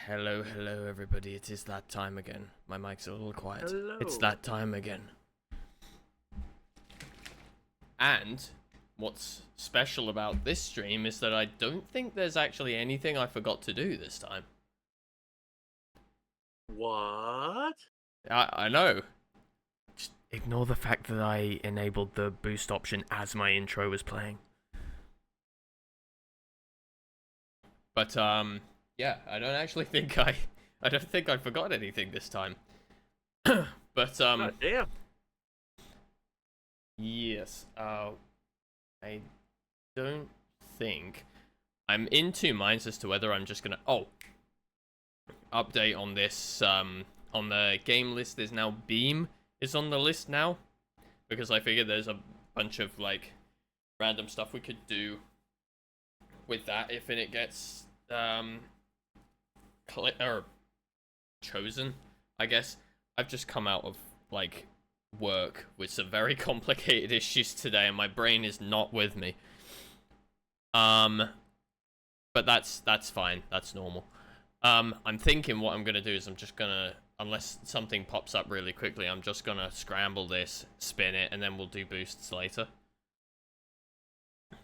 Hello, hello, everybody. It is that time again. My mic's a little quiet. Hello. It's that time again. And what's special about this stream is that I don't think there's actually anything I forgot to do this time. What? I know. Just ignore the fact that I enabled the boost option as my intro was playing. But, yeah, I don't actually think I don't think I forgot anything this time. But, God damn. yes, I don't think... I'm in two minds as to whether I'm just gonna... Oh! Update on this, on the game list, there's now Beam is on the list now. Because I figured there's a bunch of, like, random stuff we could do with that if it gets, chosen, I guess. I've just come out of, like, work with some very complicated issues today, and my brain is not with me. But that's fine. That's normal. I'm thinking what I'm gonna do is I'm just gonna, unless something pops up really quickly, I'm just gonna scramble this, spin it, and then we'll do boosts later.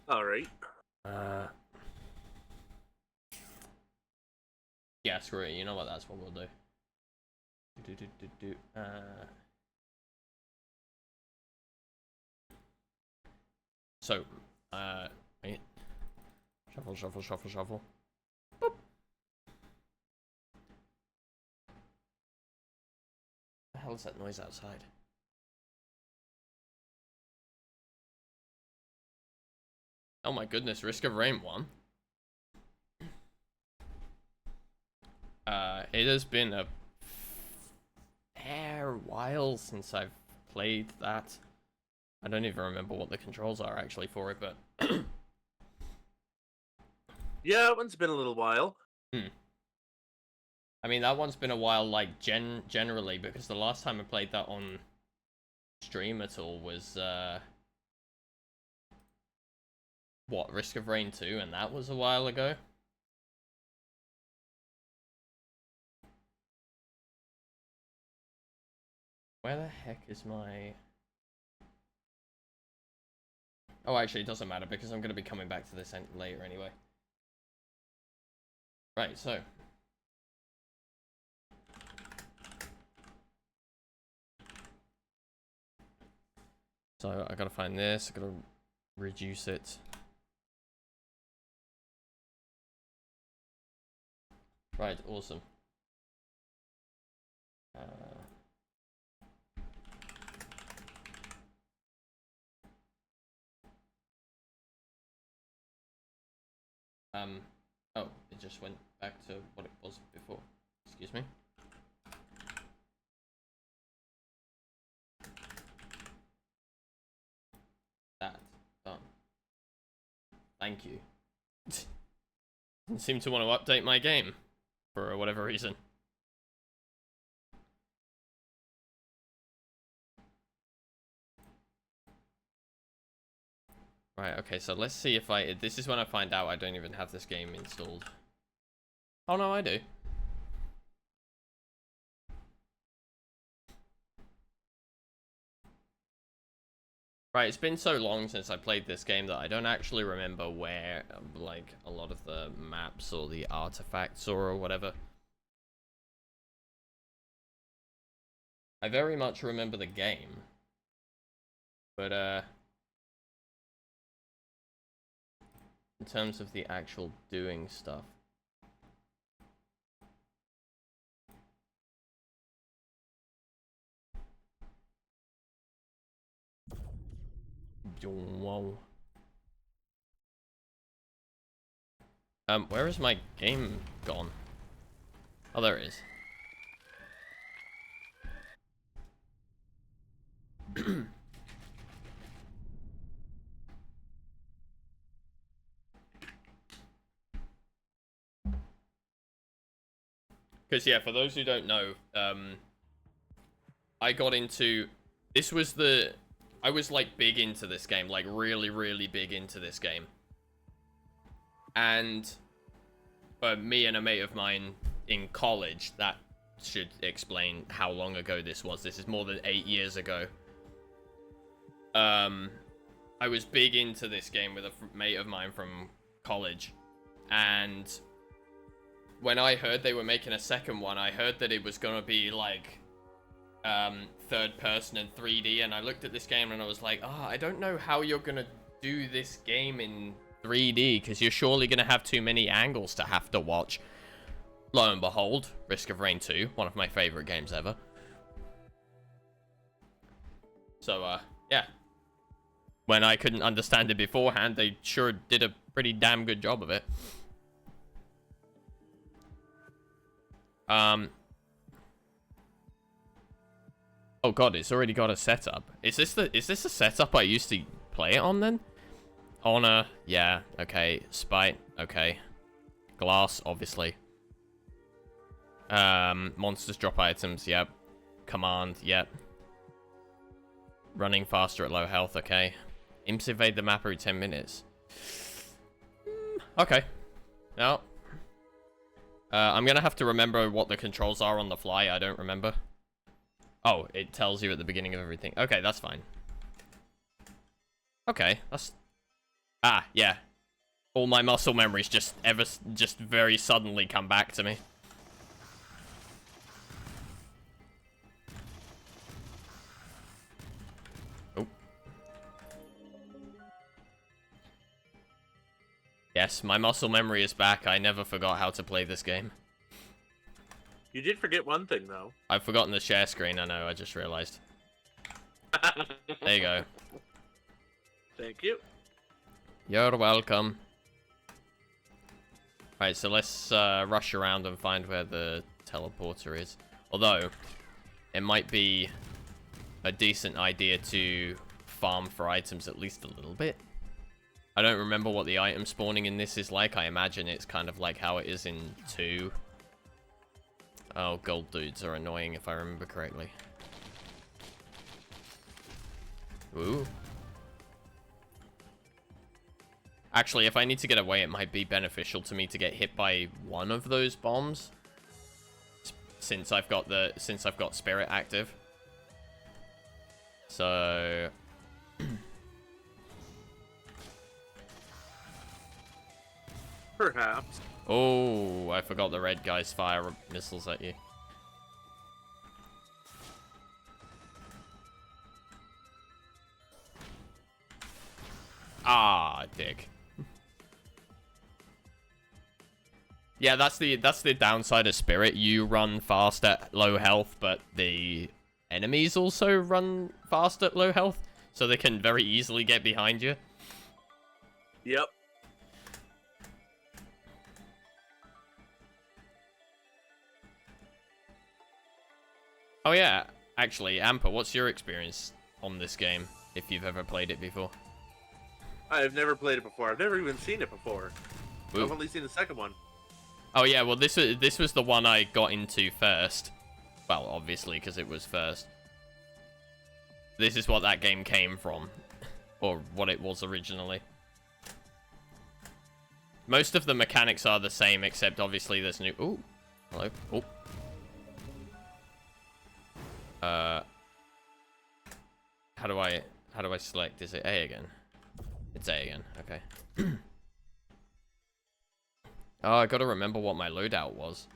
Alright. Yeah, screw it. You know what? That's what we'll do. So, wait. Shuffle, shuffle, shuffle, shuffle. Boop. The hell is that noise outside? Oh my goodness, Risk of Rain 1. It has been a fair while since I've played that. I don't even remember what the controls are actually for it, but... Yeah, that one's been a little while. I mean, that one's been a while, like, generally, because the last time I played that on stream at all was, what, Risk of Rain 2, and that was a while ago? Where the heck is my... Oh, actually, it doesn't matter, because I'm going to be coming back to this later anyway. Right, so... So, I gotta find this, I gotta reduce it. Right, awesome. Oh, it just went back to what it was before. Excuse me. That, done. Thank you. Didn't seem to want to update my game, for whatever reason. Right, okay, so let's see if this is when I find out I don't even have this game installed. Oh no, I do. Right, it's been so long since I played this game that I don't actually remember where, like, a lot of the maps or the artifacts or whatever. I very much remember the game. But, in terms of the actual doing stuff. Whoa. Where is my game gone? Oh, there it is. Because, yeah, for those who don't know, I got into... This was the... I was, like, big into this game. Like, really, really big into this game. And... me and a mate of mine in college. That should explain how long ago this was. This is more than 8 years ago. I was big into this game with a mate of mine from college, and when I heard they were making a second one, I heard that it was gonna be like third person and 3D, and I looked at this game and I was like, I don't know how you're gonna do this game in 3D, because you're surely gonna have too many angles to have to watch. Lo and behold, Risk of Rain 2, one of my favorite games ever. So yeah, when I couldn't understand it beforehand, they sure did a pretty damn good job of it. Oh god, it's already got a setup. Is this a setup I used to play it on then? Honor, yeah, okay. Spite, okay. Glass, obviously. Monsters drop items, yep. Command, yep. Running faster at low health, okay. Imps evade the map every 10 minutes. Okay. No. I'm gonna have to remember what the controls are on the fly. I don't remember. Oh, it tells you at the beginning of everything. Okay, that's fine. Okay, that's... Ah, yeah. All my muscle memories just very suddenly come back to me. Oh. Yes, my muscle memory is back. I never forgot how to play this game. You did forget one thing, though. I've forgotten the share screen, I know, I just realized. There you go. Thank you. You're welcome. Right, so let's rush around and find where the teleporter is. Although, it might be a decent idea to farm for items at least a little bit. I don't remember what the item spawning in this is like. I imagine it's kind of like how it is in 2. Oh, gold dudes are annoying if I remember correctly. Ooh. Actually, if I need to get away, it might be beneficial to me to get hit by one of those bombs. Since I've got Spirit active. So... Perhaps. Oh, I forgot the red guys fire missiles at you. Ah, dick. Yeah, that's the downside of Spirit. You run fast at low health, but the enemies also run fast at low health, so they can very easily get behind you. Yep. Oh yeah, actually, Amper, what's your experience on this game, if you've ever played it before? I've never played it before. I've never even seen it before. Ooh. I've only seen the second one. Oh yeah, well this was the one I got into first. Well, obviously, because it was first. This is what that game came from. Or what it was originally. Most of the mechanics are the same, except obviously there's new... Ooh. Hello. Oh. How do I select? Is it A again? It's A again. Okay. Oh, I gotta remember what my loadout was.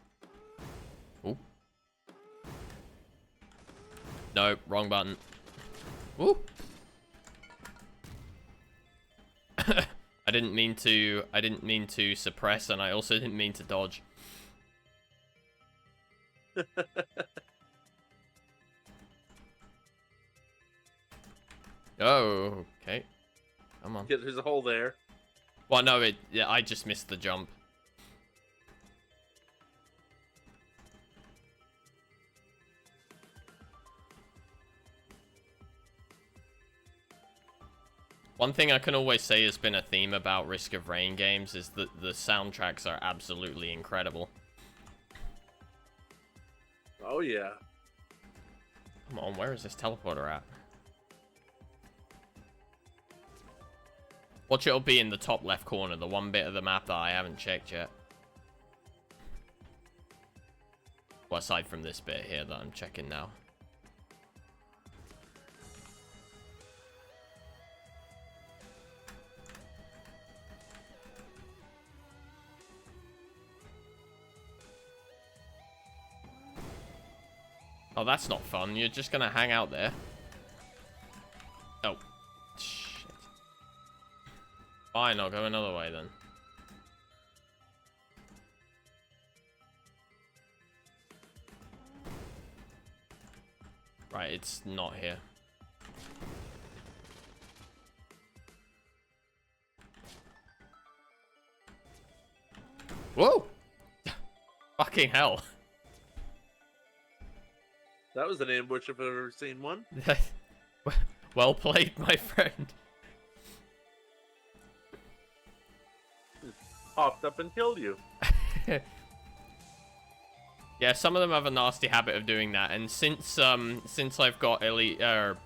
Ooh. No, wrong button. Ooh. I didn't mean to suppress, and I also didn't mean to dodge. Oh, okay. Come on. Yeah, there's a hole there. Well, no, yeah, I just missed the jump. One thing I can always say has been a theme about Risk of Rain games is that the soundtracks are absolutely incredible. Oh, yeah. Come on, where is this teleporter at? Watch, it'll be in the top left corner, the one bit of the map that I haven't checked yet. Well, aside from this bit here that I'm checking now. Oh, that's not fun. You're just gonna hang out there. Oh. Shit. Fine, I'll go another way then. Right, it's not here. Whoa! Fucking hell. That was an ambush if I've ever seen one. Well played, my friend. Popped up and killed you. Yeah, some of them have a nasty habit of doing that, and since I've got elite, I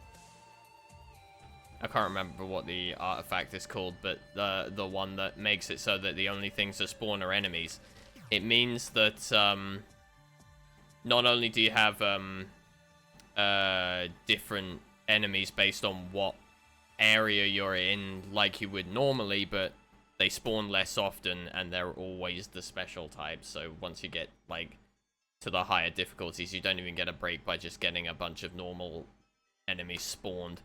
can't remember what the artifact is called, but the one that makes it so that the only things that spawn are enemies. It means that not only do you have different enemies based on what area you're in, like you would normally, but they spawn less often, and they're always the special type. So once you get like to the higher difficulties, you don't even get a break by just getting a bunch of normal enemies spawned.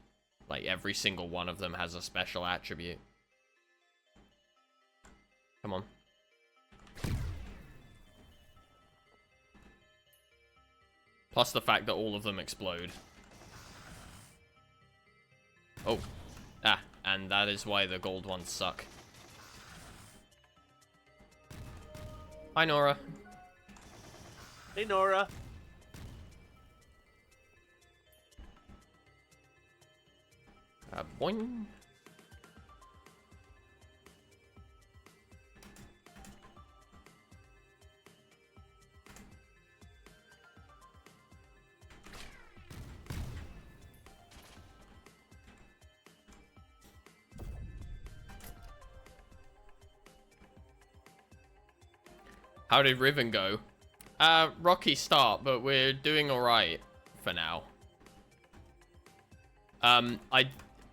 Like every single one of them has a special attribute. Come on. Plus the fact that all of them explode. Oh. Ah, and that is why the gold ones suck. Hi, Nora. Hey, Nora. Boing. How did Riven go? Rocky start, but we're doing alright for now.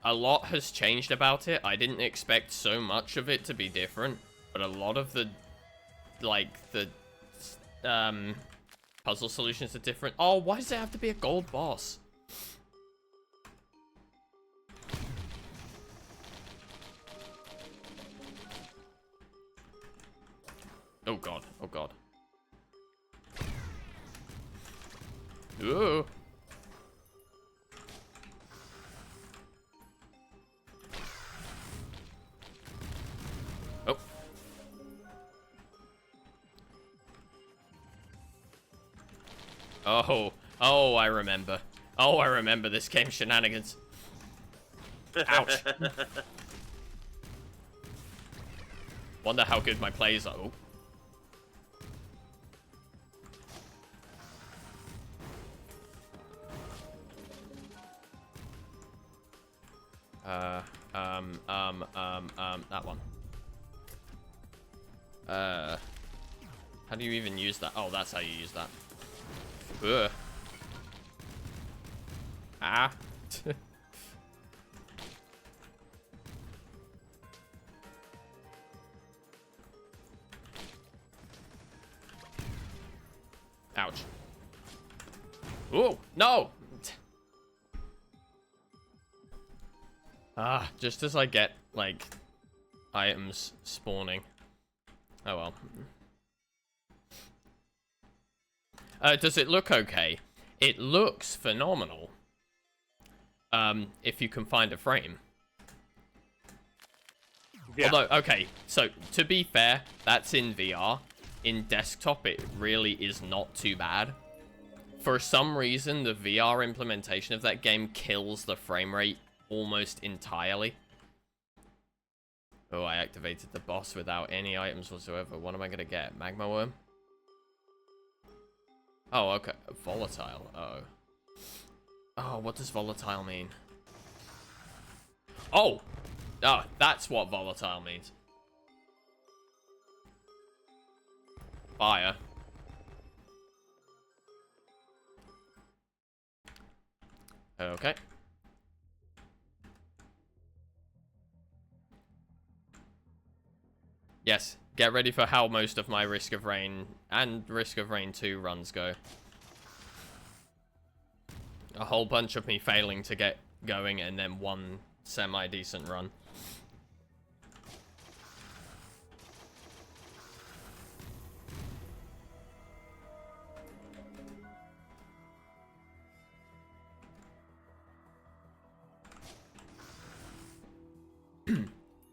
A lot has changed about it. I didn't expect so much of it to be different, but a lot of the, like, the, puzzle solutions are different. Oh, why does it have to be a gold boss? Oh god, oh god. Ooh. Oh. Oh. Oh, I remember. Oh, I remember this game shenanigans. Ouch. Wonder how good my plays are. Oh. That one. How do you even use that? Oh, that's how you use that. Ugh. Ah. Ouch. Oh, no! Ah, just as I get, like, items spawning. Oh well. Does it look okay? It looks phenomenal. If you can find a frame. Yeah. Although, okay, so, to be fair, that's in VR. In desktop, it really is not too bad. For some reason, the VR implementation of that game kills the frame rate almost entirely. Oh, I activated the boss without any items whatsoever. What am I gonna get? Magma worm? Oh, okay. Volatile. Uh-oh. Oh, what does volatile mean? Oh! Oh, that's what volatile means. Fire. Okay. Yes, get ready for how most of my Risk of Rain and Risk of Rain 2 runs go. A whole bunch of me failing to get going and then one semi-decent run.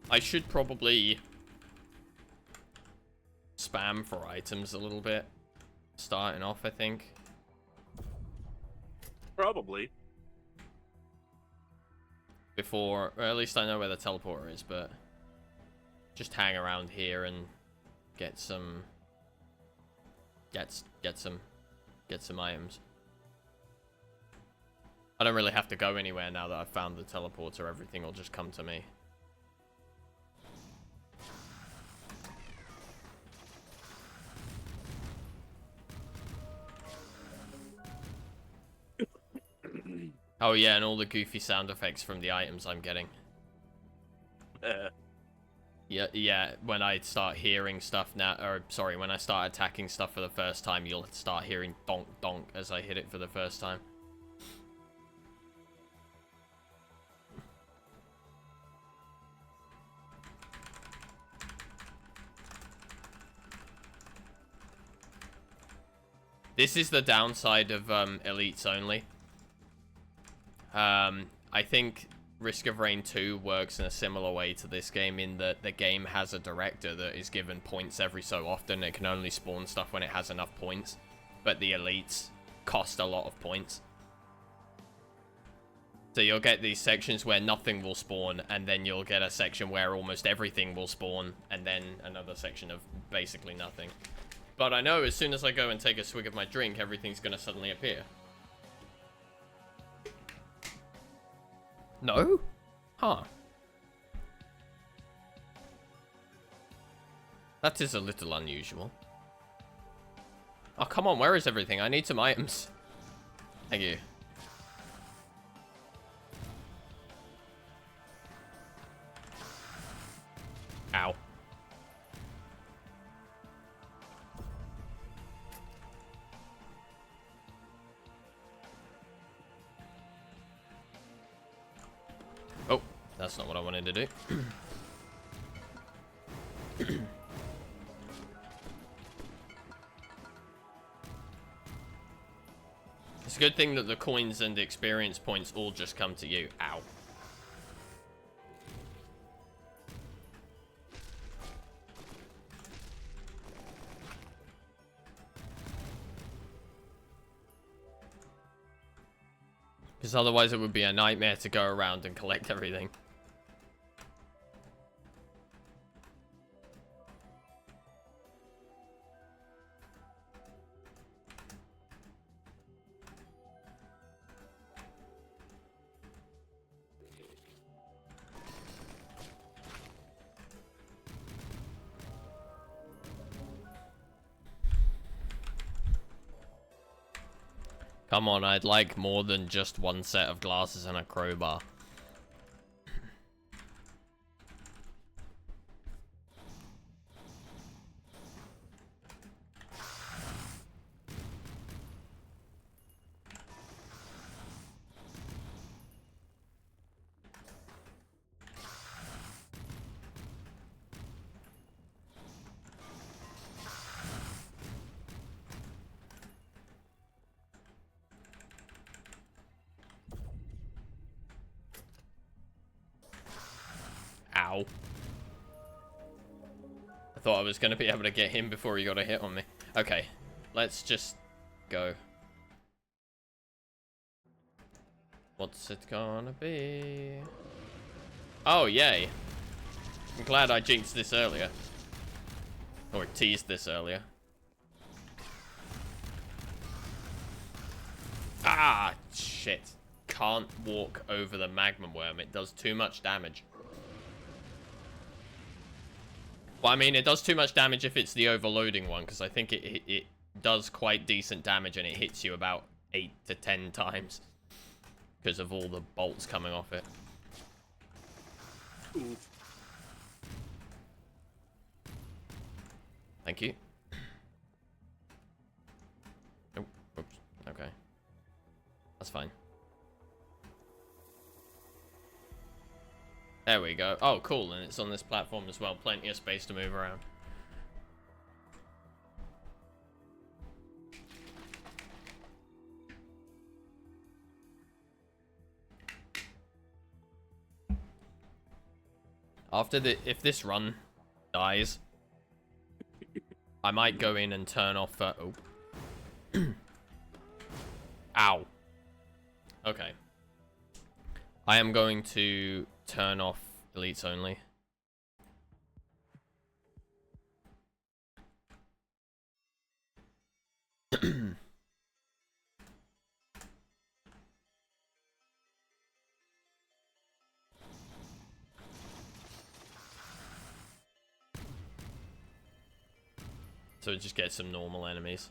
I should probably spam for items a little bit. Starting off, I think. Probably. Before, or at least I know where the teleporter is, but just hang around here and get some items. I don't really have to go anywhere now that I've found the teleporter. Everything will just come to me. Oh yeah, and all the goofy sound effects from the items I'm getting. Yeah, when I start hearing stuff now, or sorry, when I start attacking stuff for the first time, you'll start hearing donk donk as I hit it for the first time. This is the downside of elites only. I think Risk of Rain 2 works in a similar way to this game in that the game has a director that is given points every so often. It can only spawn stuff when it has enough points, but the elites cost a lot of points. So you'll get these sections where nothing will spawn, and then you'll get a section where almost everything will spawn, and then another section of basically nothing. But I know as soon as I go and take a swig of my drink, everything's gonna suddenly appear. No? Huh. That is a little unusual. Oh, come on, where is everything? I need some items. Thank you. Ow. Oh, that's not what I wanted to do. It's a good thing that the coins and the experience points all just come to you. Ow. Because otherwise it would be a nightmare to go around and collect everything. Come on, I'd like more than just one set of glasses and a crowbar. Ow. I thought I was going to be able to get him before he got a hit on me. Okay, let's just go. What's it gonna be? Oh, yay. I'm glad I jinxed this earlier. Or teased this earlier. Ah, shit. Can't walk over the magma worm. It does too much damage. Well, I mean, it does too much damage if it's the overloading one, because I think it does quite decent damage and it hits you about 8 to 10 times. because of all the bolts coming off it. Ooh. Thank you. Oh, oops. Okay. That's fine. There we go. Oh, cool. And it's on this platform as well. Plenty of space to move around. If this run dies, I might go in and turn off. Oh. Ow. Okay. I am going to turn off elites only. So just get some normal enemies.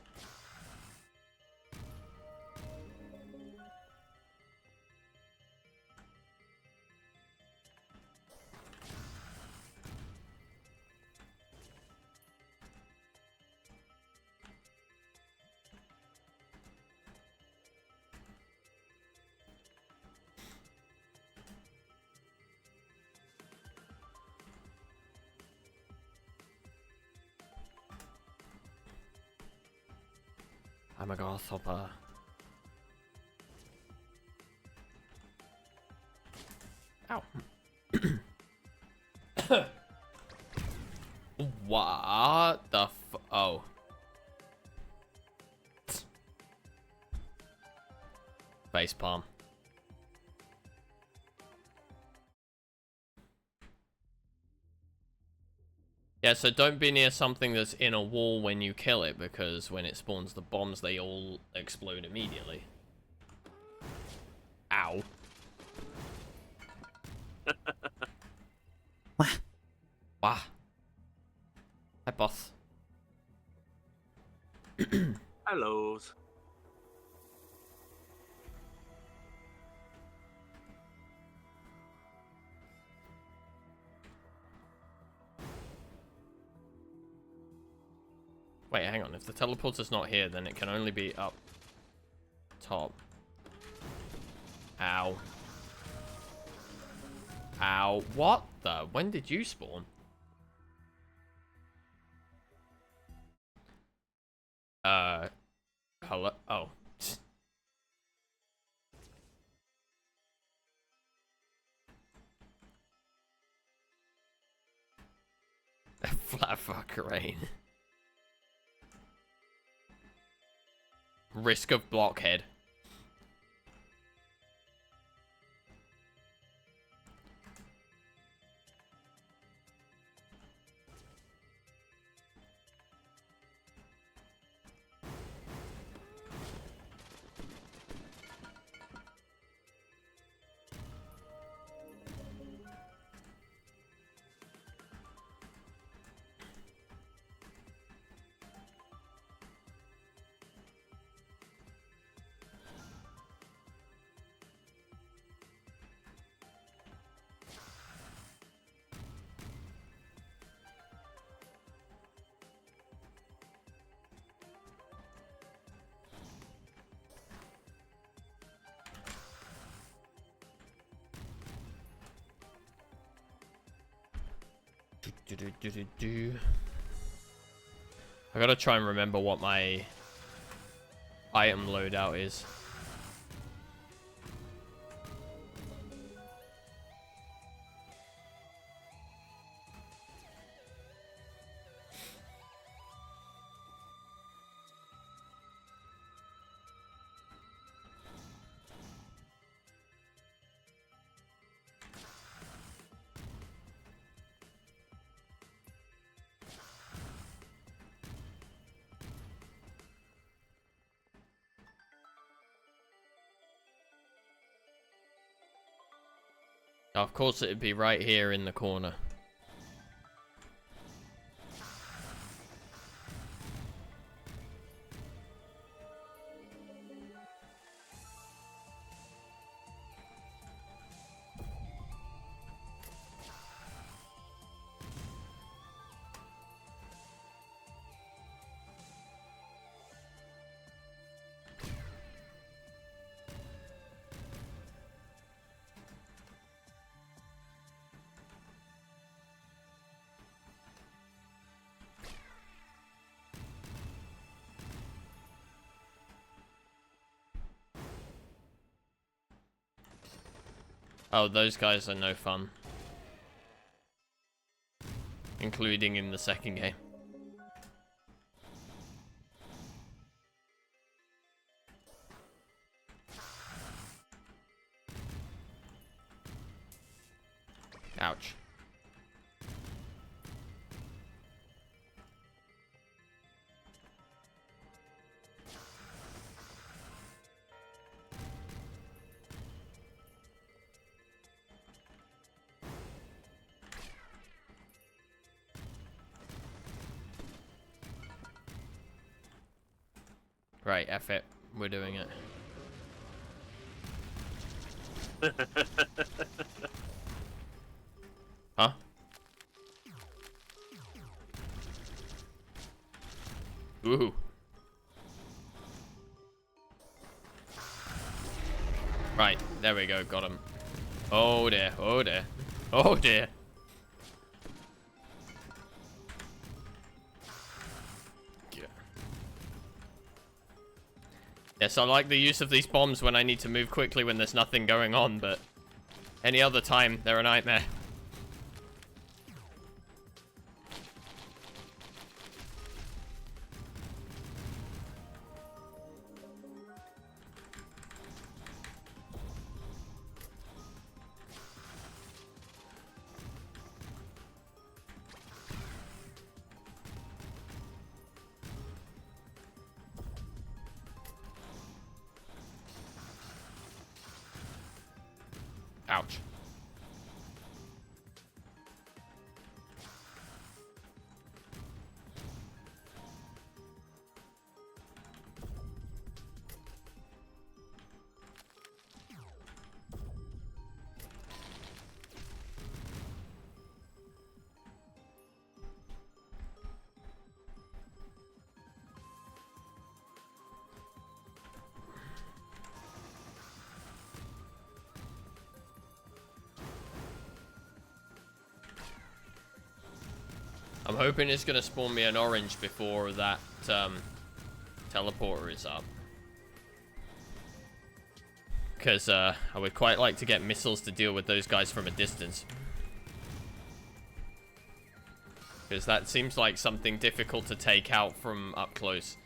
I'm a grasshopper. Ow. What the f- oh. Facepalm. Yeah, so don't be near something that's in a wall when you kill it, because when it spawns the bombs, they all explode immediately. Ow. Wah. Wah. Hi, boss. Hellos. Wait, hang on. If the teleporter's not here, then it can only be up top. Ow. Ow. What the? When did you spawn? Hello? Oh. Flat fuck rain. Risk of blockhead. I gotta try and remember what my item loadout is. Of course, it'd be right here in the corner. Oh, those guys are no fun. Including in the second game. Ouch. Right, F it. We're doing it. Huh? Ooh. Right, there we go, got him. Oh dear, oh dear. Oh dear. Yes, I like the use of these bombs when I need to move quickly when there's nothing going on, but any other time, they're a nightmare. Ouch. I'm hoping it's gonna spawn me an orange before that teleporter is up. Because I would quite like to get missiles to deal with those guys from a distance. Because that seems like something difficult to take out from up close.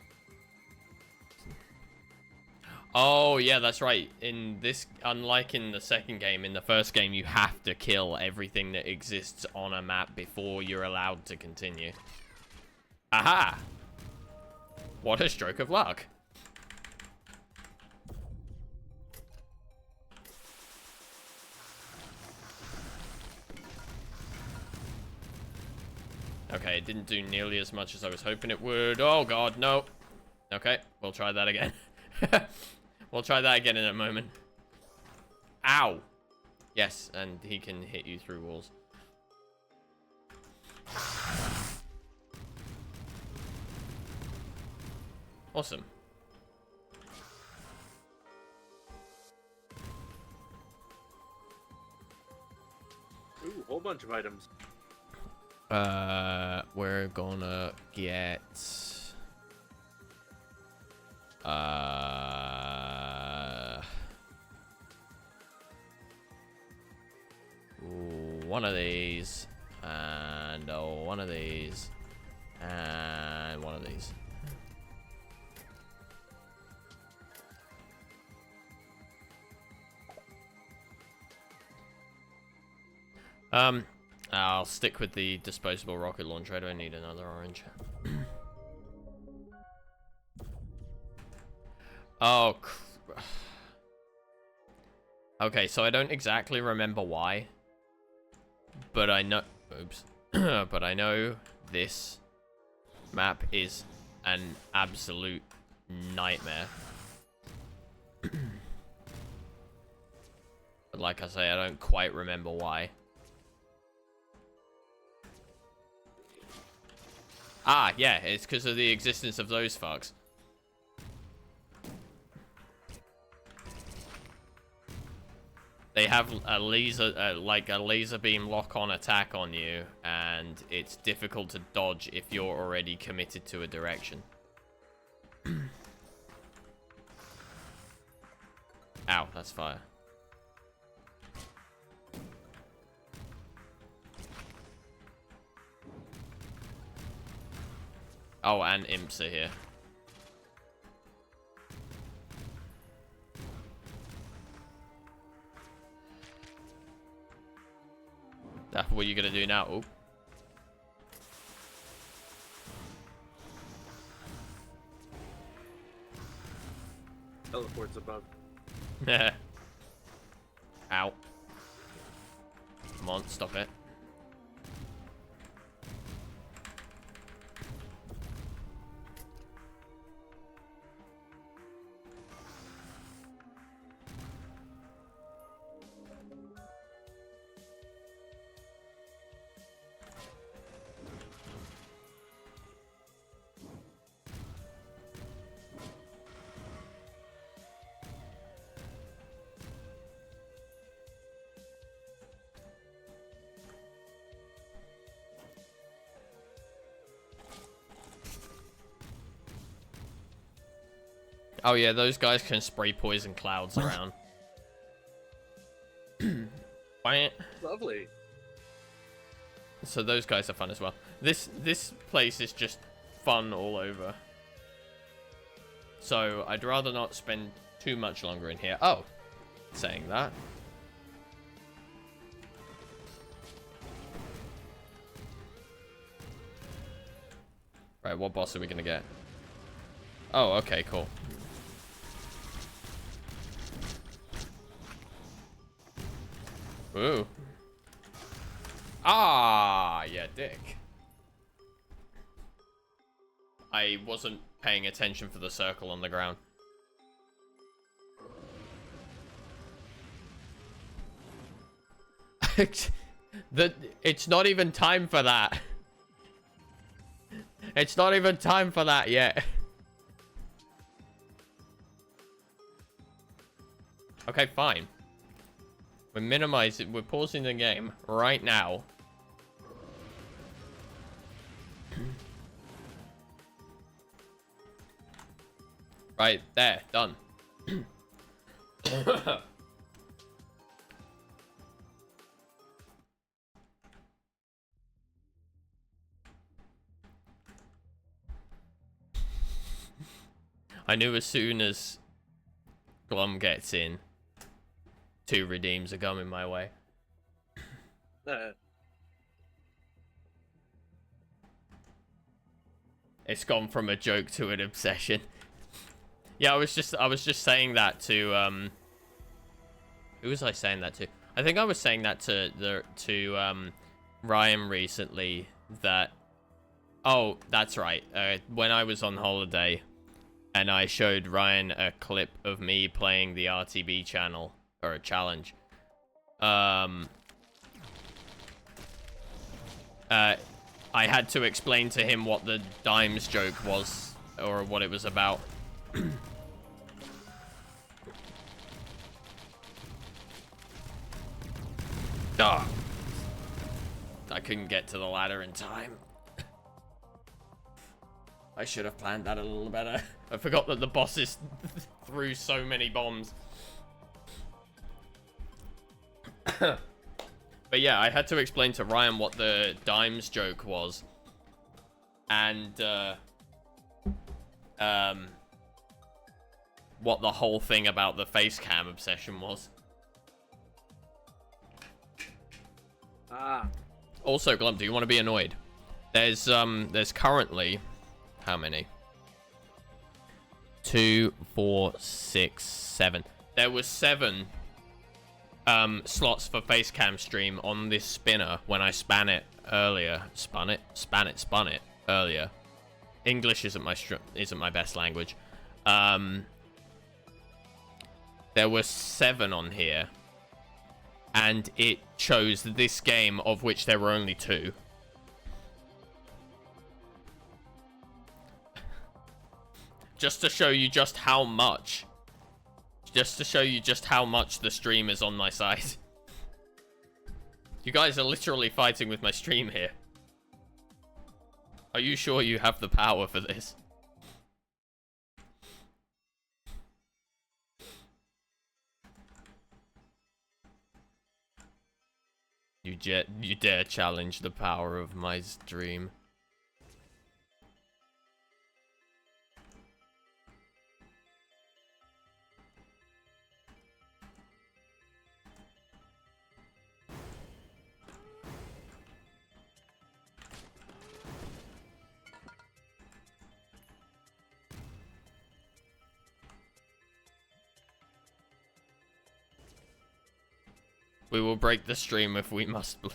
Oh, yeah, that's right. In this, unlike in the second game, in the first game, you have to kill everything that exists on a map before you're allowed to continue. Aha! What a stroke of luck. Okay, it didn't do nearly as much as I was hoping it would. Oh, God, no. Okay, we'll try that again. We'll try that again in a moment. Ow. Yes, and he can hit you through walls. Awesome. Ooh, whole bunch of items. We're gonna get... one of these, and one of these, and one of these. I'll stick with the disposable rocket launcher. I don't need another orange. Oh, okay, so I don't exactly remember why, but I know, oops, but I know this map is an absolute nightmare. But like I say, I don't quite remember why. Ah, yeah, it's because of the existence of those fucks. They have a laser, like a laser beam lock-on attack on you, and it's difficult to dodge if you're already committed to a direction. Ow, that's fire. Oh, and imps are here. What are you gonna do now? Oh. Teleports above. Ow. Come on, stop it. Oh yeah, those guys can spray poison clouds around. Quiet. Lovely. So those guys are fun as well. This place is just fun all over. So I'd rather not spend too much longer in here. Oh, saying that. Right, what boss are we gonna get? Oh, okay, cool. Ooh. Ah, yeah, dick. I wasn't paying attention for the circle on the ground. It's not even time for that. It's not even time for that yet. Okay, fine. We're minimizing, we're pausing the game right now. Right, there, done. I knew as soon as Glum gets in, 2 redeems are coming my way. It's gone from a joke to an obsession. Yeah, I was just saying that to who was I saying that to? I think I was saying that to Ryan recently, that oh, that's right. When I was on holiday and I showed Ryan a clip of me playing the RTB channel or a challenge. I had to explain to him what the dimes joke was, or what it was about. Ah! I couldn't get to the ladder in time. I should have planned that a little better. I forgot that the bosses threw so many bombs. But yeah, I had to explain to Ryan what the dimes joke was. And, what the whole thing about the face cam obsession was. Ah. Also, Glump, do you want to be annoyed? There's currently... How many? 2, 4, 6, 7. There was 7... slots for facecam stream on this spinner when I span it earlier. Spun it earlier. English isn't my best language. There were 7 on here, and it chose this game, of which there were only 2. Just to show you just how much. Just to show you just how much the stream is on my side. You guys are literally fighting with my stream here. Are you sure you have the power for this? You dare challenge the power of my stream. We will break the stream if we must, Blue.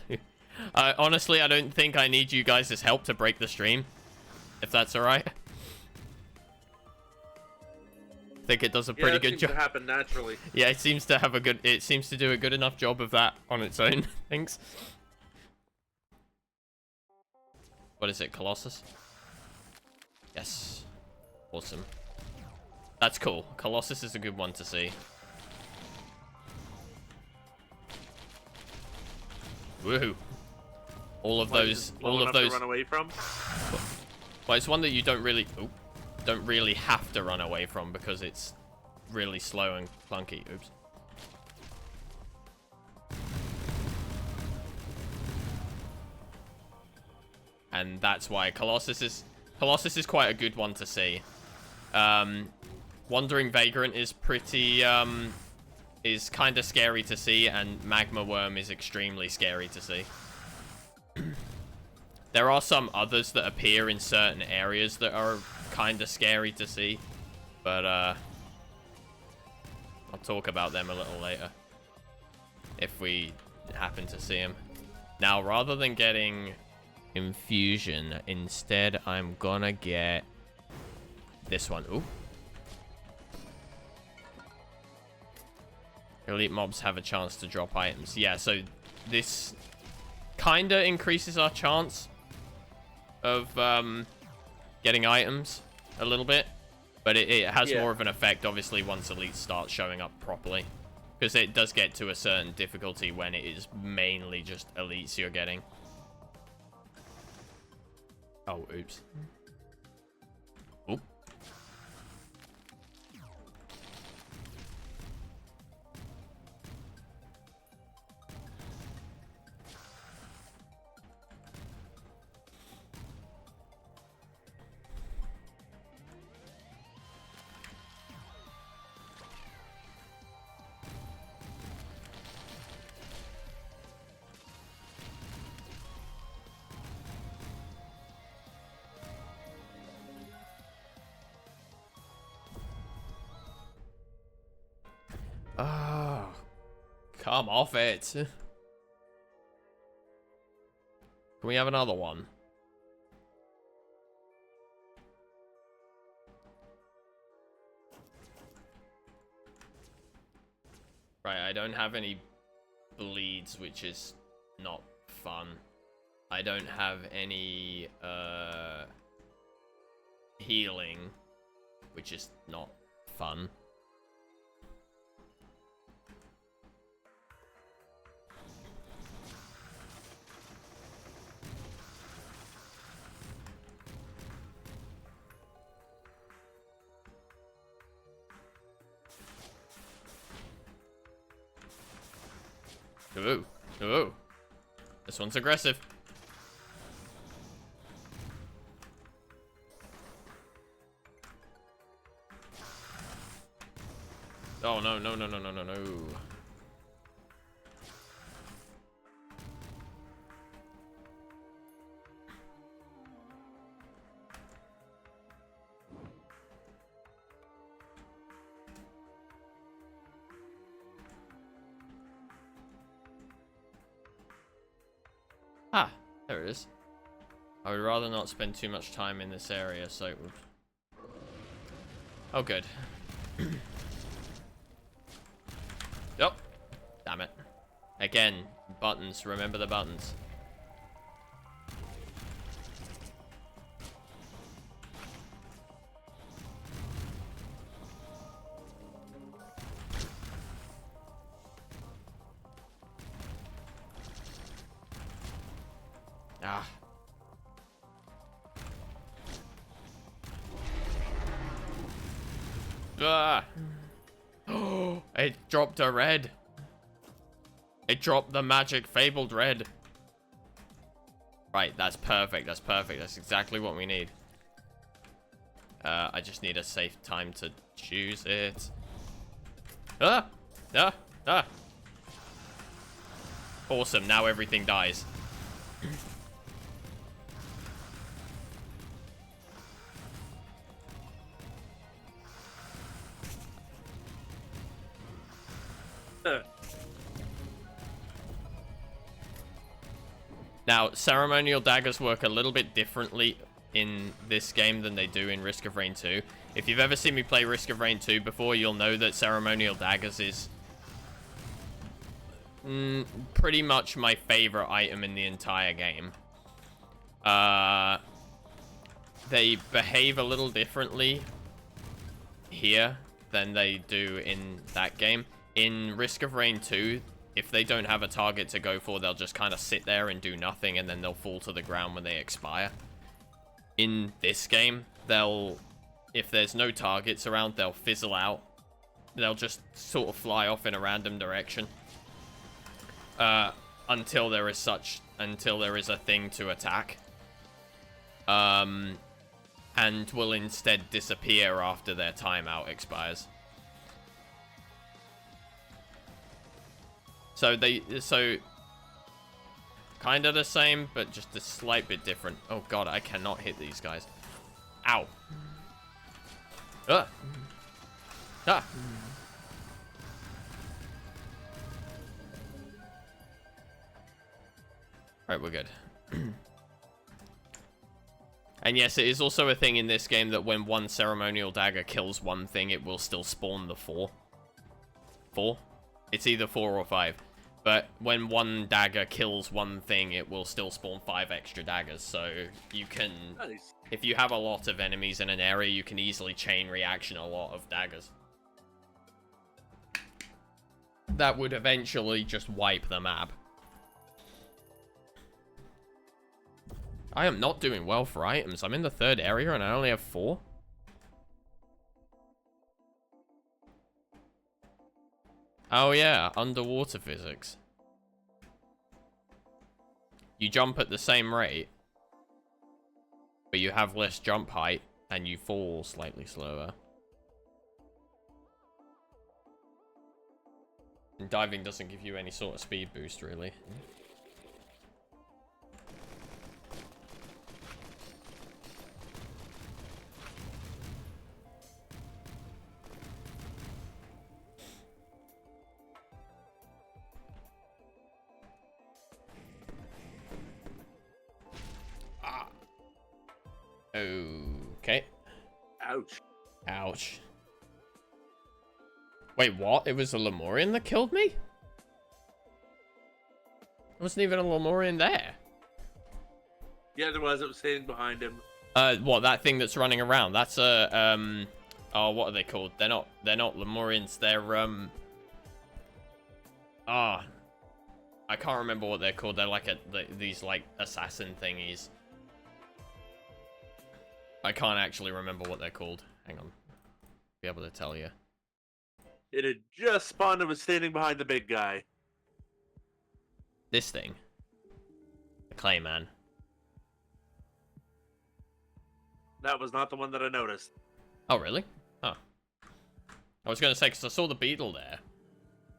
Honestly, I don't think I need you guys' help to break the stream. If that's alright. I think it does a pretty good job. To happen naturally. Yeah, it seems to have a good. It seems to do a good enough job of that on its own. Thanks. What is it, Colossus? Yes. Awesome. That's cool. Colossus is a good one to see. Woohoo! All of those. To run away from. Well, it's one that you don't really have to run away from because it's really slow and clunky. Oops. And that's why Colossus is quite a good one to see. Wandering Vagrant is pretty is kind of scary to see, and Magma Worm is extremely scary to see. There are some others that appear in certain areas that are kind of scary to see, but I'll talk about them a little later if we happen to see them. Now, rather than getting Infusion, instead I'm gonna get this one. Ooh. Elite mobs have a chance to drop items. Yeah, so this kind of increases our chance of getting items a little bit, but it has more of an effect, obviously, once elites start showing up properly, because it does get to a certain difficulty when it is mainly just elites you're getting. Oh, oops. Oop. Oh, come off it. Can we have another one? Right, I don't have any bleeds, which is not fun. I don't have any healing, which is not fun. Ooh, ooh. This one's aggressive. Oh, no, no, no, no, no, no, no. Ah, there it is. I would rather not spend too much time in this area, so... Oh, good. Yep. Damn it. Again, buttons. Remember the buttons. Ah. Ah. Oh, it dropped a red. It dropped the magic fabled red. Right, that's perfect. That's perfect. That's exactly what we need. I just need a safe time to choose it. Ah! Ah! Ah! Awesome. Now everything dies. Now, ceremonial daggers work a little bit differently in this game than they do in Risk of Rain 2. If you've ever seen me play Risk of Rain 2 before, you'll know that ceremonial daggers is pretty much my favorite item in the entire game. They behave a little differently here than they do in that game. In Risk of Rain 2, if they don't have a target to go for, they'll just kind of sit there and do nothing, and then they'll fall to the ground when they expire. In this game, if there's no targets around, they'll fizzle out. They'll just sort of fly off in a random direction. Until there is a thing to attack. And will instead disappear after their timeout expires. So kind of the same, but just a slight bit different. Oh god, I cannot hit these guys. Ow. Ah. Alright, we're good. And yes, it is also a thing in this game that when one ceremonial dagger kills one thing, it will still spawn the 4. 4? It's either 4 or 5. But when one dagger kills one thing, it will still spawn 5 extra daggers. So you can, if you have a lot of enemies in an area, you can easily chain reaction a lot of daggers. That would eventually just wipe the map. I am not doing well for items. I'm in the 3rd area and I only have 4. Oh yeah, underwater physics. You jump at the same rate, but you have less jump height and you fall slightly slower. And diving doesn't give you any sort of speed boost, really. Okay. Ouch. Ouch. Wait, what? It was a Lemurian that killed me? There wasn't even a Lemurian there. Yeah, there was. It was standing behind him. What, that thing that's running around? That's a, oh, what are they called? They're not Lemurians. They're, I can't remember what they're called. They're like these, like, assassin thingies. I can't actually remember what they're called. Hang on. Be able to tell you. It had just spawned and was standing behind the big guy. This thing. The Clayman. That was not the one that I noticed. Oh, really? Huh. I was going to say, because I saw the beetle there.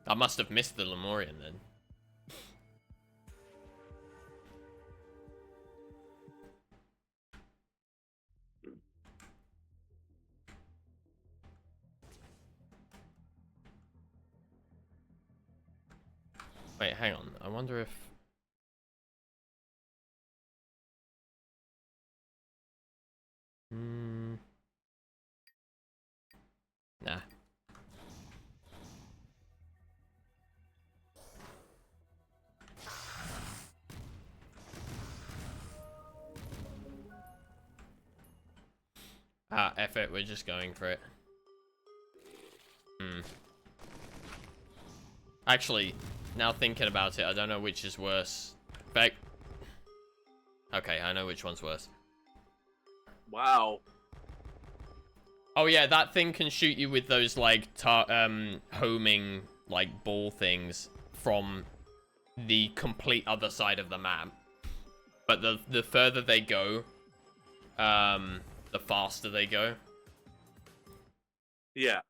I must have missed the Lemurian then. Wait, hang on. I wonder if... Nah. F it. We're just going for it. Actually... Now thinking about it, I don't know which is worse. Okay, I know which one's worse. Wow. Oh yeah, that thing can shoot you with those like homing like ball things from the complete other side of the map. But the further they go, the faster they go. Yeah.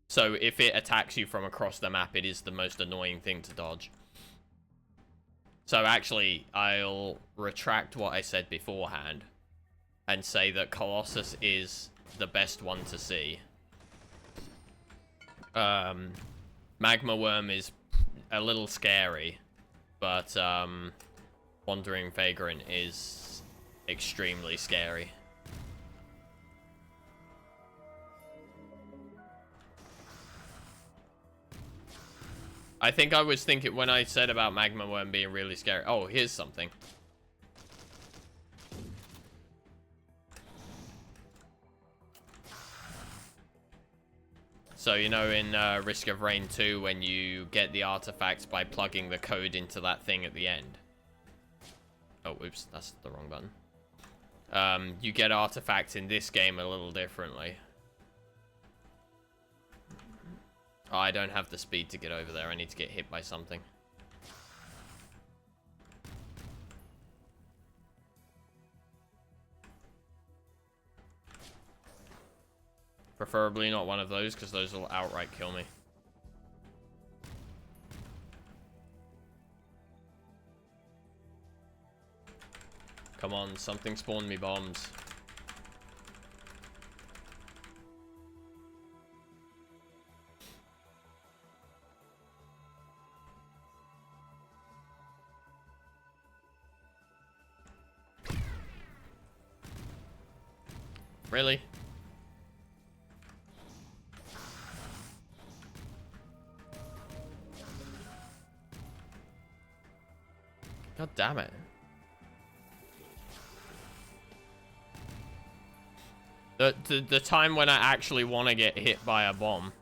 So if it attacks you from across the map, it is the most annoying thing to dodge. So actually, I'll retract what I said beforehand and say that Colossus is the best one to see. Magma Worm is a little scary, but Wandering Vagrant is extremely scary. I think I was thinking when I said about Magma Worm being really scary. Oh, here's something. So, you know, in Risk of Rain 2, when you get the artifacts by plugging the code into that thing at the end. Oh, oops, that's the wrong button. You get artifacts in this game a little differently. Oh, I don't have the speed to get over there. I need to get hit by something. Preferably not one of those, because those will outright kill me. Come on, something spawned me bombs. Really? God damn it. The time when I actually want to get hit by a bomb.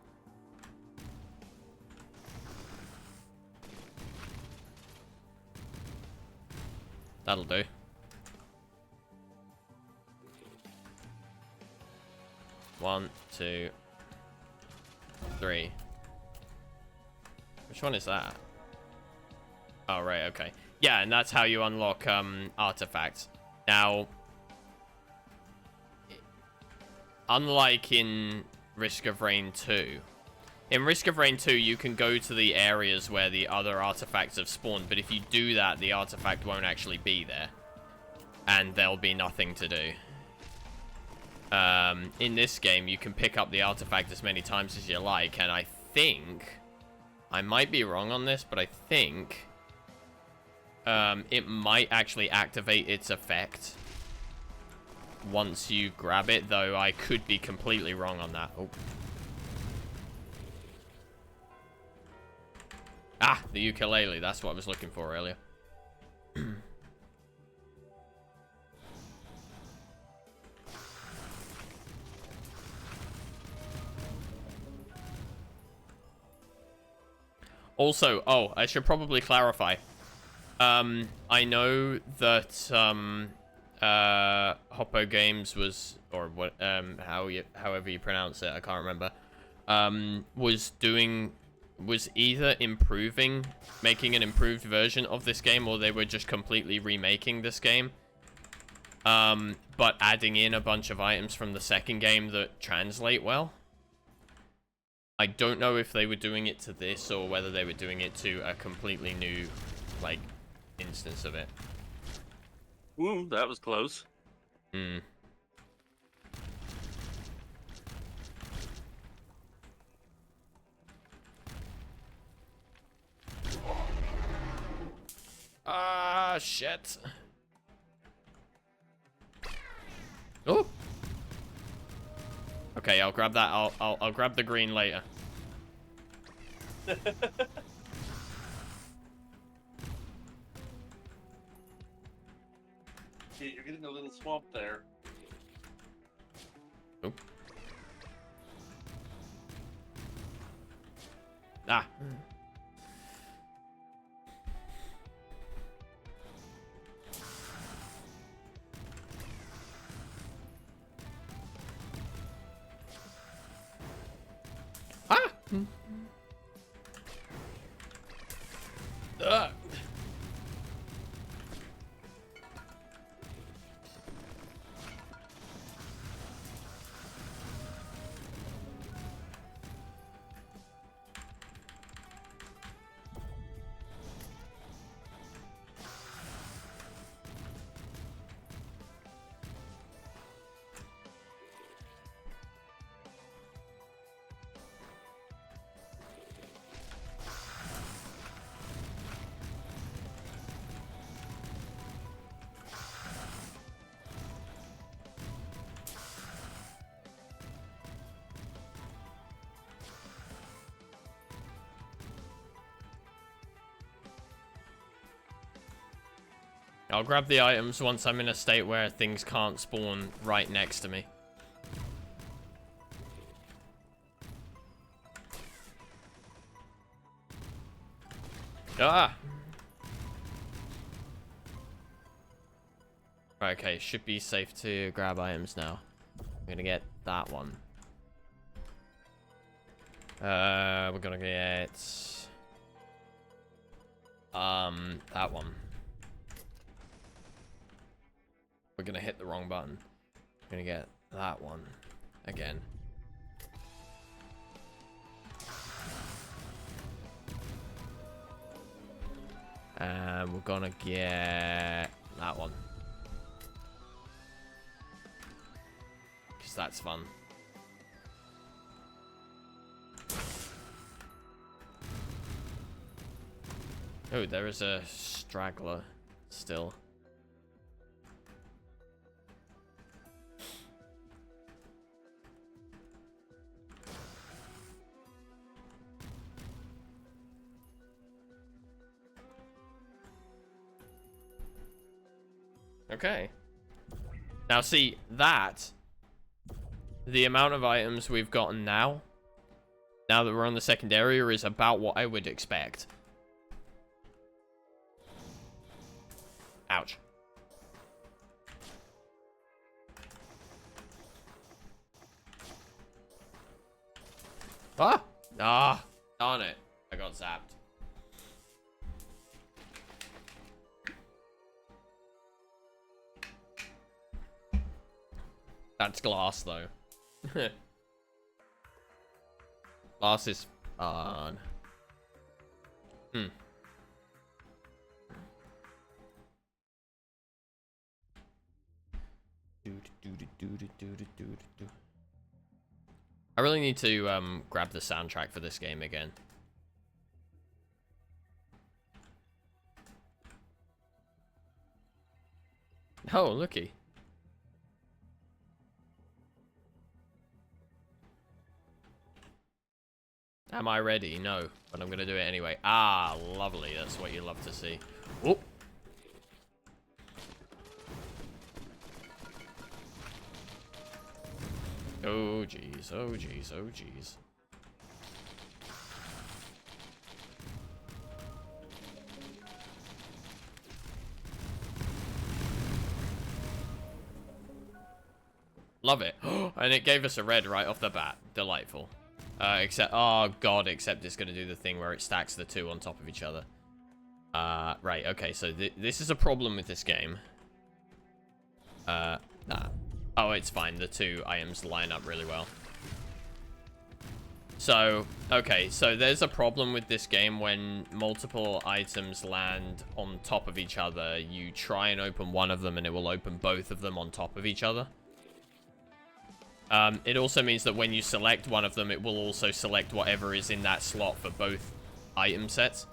That'll do. One, two, three. Which one is that? Oh, right, okay. Yeah, and that's how you unlock artifacts. Now, unlike in Risk of Rain 2, in Risk of Rain 2, you can go to the areas where the other artifacts have spawned, but if you do that, the artifact won't actually be there. And there'll be nothing to do. In this game, you can pick up the artifact as many times as you like, and I think... I might be wrong on this, but I think... it might actually activate its effect once you grab it, though I could be completely wrong on that. Oh. Ah, the ukulele. That's what I was looking for earlier. Also, oh, I should probably clarify. I know that Hoppo Games was, or what, however you pronounce it, I can't remember, was either improving, making an improved version of this game, or they were just completely remaking this game, but adding in a bunch of items from the second game that translate well. I don't know if they were doing it to this, or whether they were doing it to a completely new, like, instance of it. Ooh, that was close. Hmm. Ah, shit. Oh. Okay, I'll grab that. I'll grab the green later. You're getting a little swamp there. Oh. Ah. Ah. Ugh. I'll grab the items once I'm in a state where things can't spawn right next to me. Ah! Okay, should be safe to grab items now. I'm gonna get that one. We're gonna get... that one. We're gonna hit the wrong button. We're gonna get that one again. And we're gonna get that one. Because that's fun. Oh, there is a straggler still. Okay. Now see, the amount of items we've gotten now that we're on the second area, is about what I would expect. Ouch. Ah! Ah! Darn it. I got zapped. That's glass, though. Glass is fun. I really need to grab the soundtrack for this game again. Oh, looky. Am I ready? No, but I'm gonna do it anyway. Ah, lovely. That's what you love to see. Oh. Oh, jeez. Oh, jeez. Oh, jeez. Love it. And it gave us a red right off the bat. Delightful. Except, oh god, except it's going to do the thing where it stacks the two on top of each other. Right, okay, so this is a problem with this game. Nah. Oh, it's fine. The two items line up really well. So, okay, so there's a problem with this game when multiple items land on top of each other. You try and open one of them and it will open both of them on top of each other. It also means that when you select one of them, it will also select whatever is in that slot for both item sets.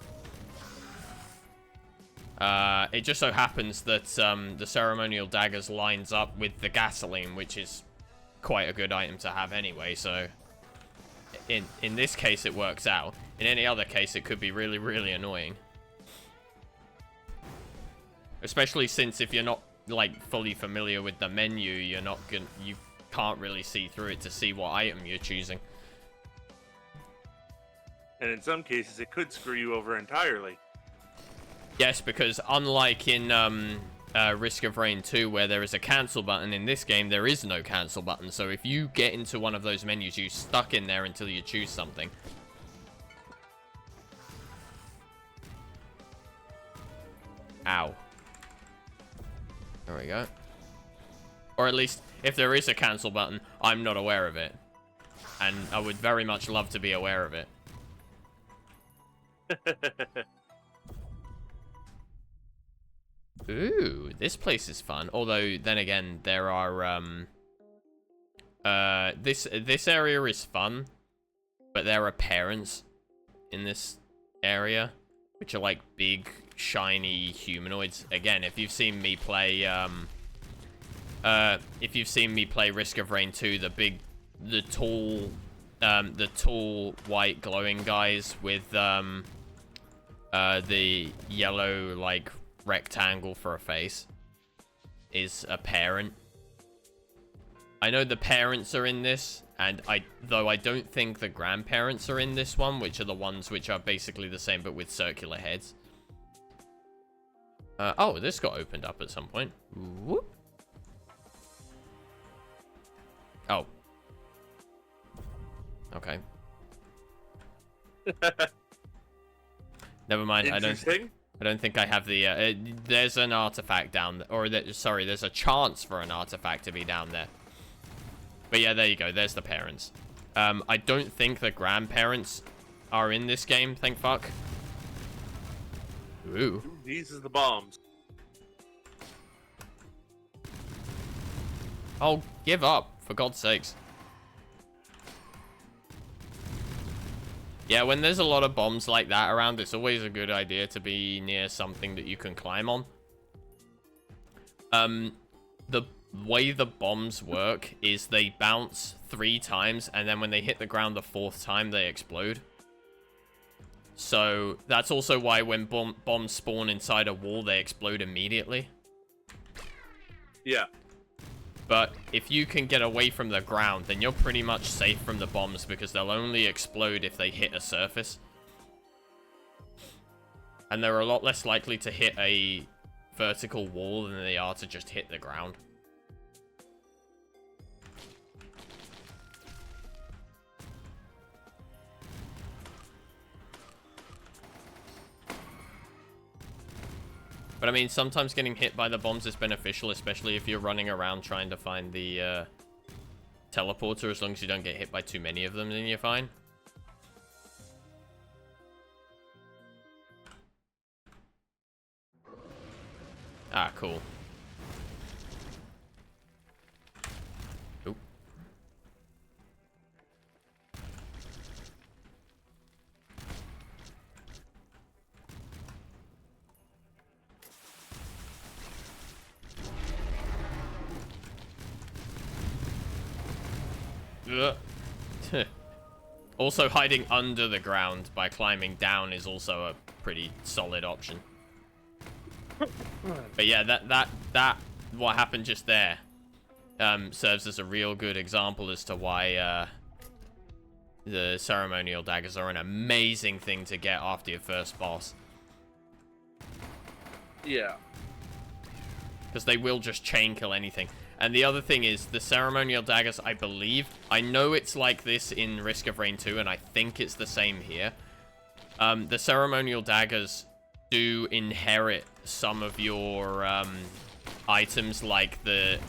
It just so happens that the ceremonial daggers lines up with the gasoline, which is quite a good item to have anyway, so in this case it works out. In any other case it could be really, really annoying. Especially since if you're not like fully familiar with the menu, you can't really see through it to see what item you're choosing. And in some cases, it could screw you over entirely. Yes, because unlike in Risk of Rain 2, where there is a cancel button, in this game there is no cancel button. So if you get into one of those menus, you're stuck in there until you choose something. Ow. There we go. Or at least, if there is a cancel button, I'm not aware of it. And I would very much love to be aware of it. Ooh, this place is fun. Although, then again, there are, this area is fun, but there are parents in this area, which are like big, shiny humanoids. Again, if you've seen me play, Risk of Rain 2, the tall, white, glowing guys with, the yellow, like, rectangle for a face is a parent. I know the parents are in this, and though I don't think the grandparents are in this one, which are the ones which are basically the same but with circular heads. Oh, this got opened up at some point. Whoop. Oh. Okay. Never mind. I don't think I have the. There's an artifact down there, or sorry, there's a chance for an artifact to be down there. But yeah, there you go. There's the parents. I don't think the grandparents are in this game. Thank fuck. Ooh. These are the bombs. Oh, give up, for God's sakes. Yeah, when there's a lot of bombs like that around, it's always a good idea to be near something that you can climb on. The way the bombs work is they bounce 3 times, and then when they hit the ground the 4th time, they explode. So that's also why when bombs spawn inside a wall, they explode immediately. Yeah. But if you can get away from the ground, then you're pretty much safe from the bombs because they'll only explode if they hit a surface. And they're a lot less likely to hit a vertical wall than they are to just hit the ground. But I mean, sometimes getting hit by the bombs is beneficial, especially if you're running around trying to find the teleporter. As long as you don't get hit by too many of them, then you're fine. Ah, cool. Oop. Also, hiding under the ground by climbing down is also a pretty solid option. But yeah, that what happened just there serves as a real good example as to why the ceremonial daggers are an amazing thing to get after your first boss. Yeah. Because they will just chain kill anything. And the other thing is, the ceremonial daggers, I believe, I know it's like this in Risk of Rain 2, and I think it's the same here. The ceremonial daggers do inherit some of your items, like the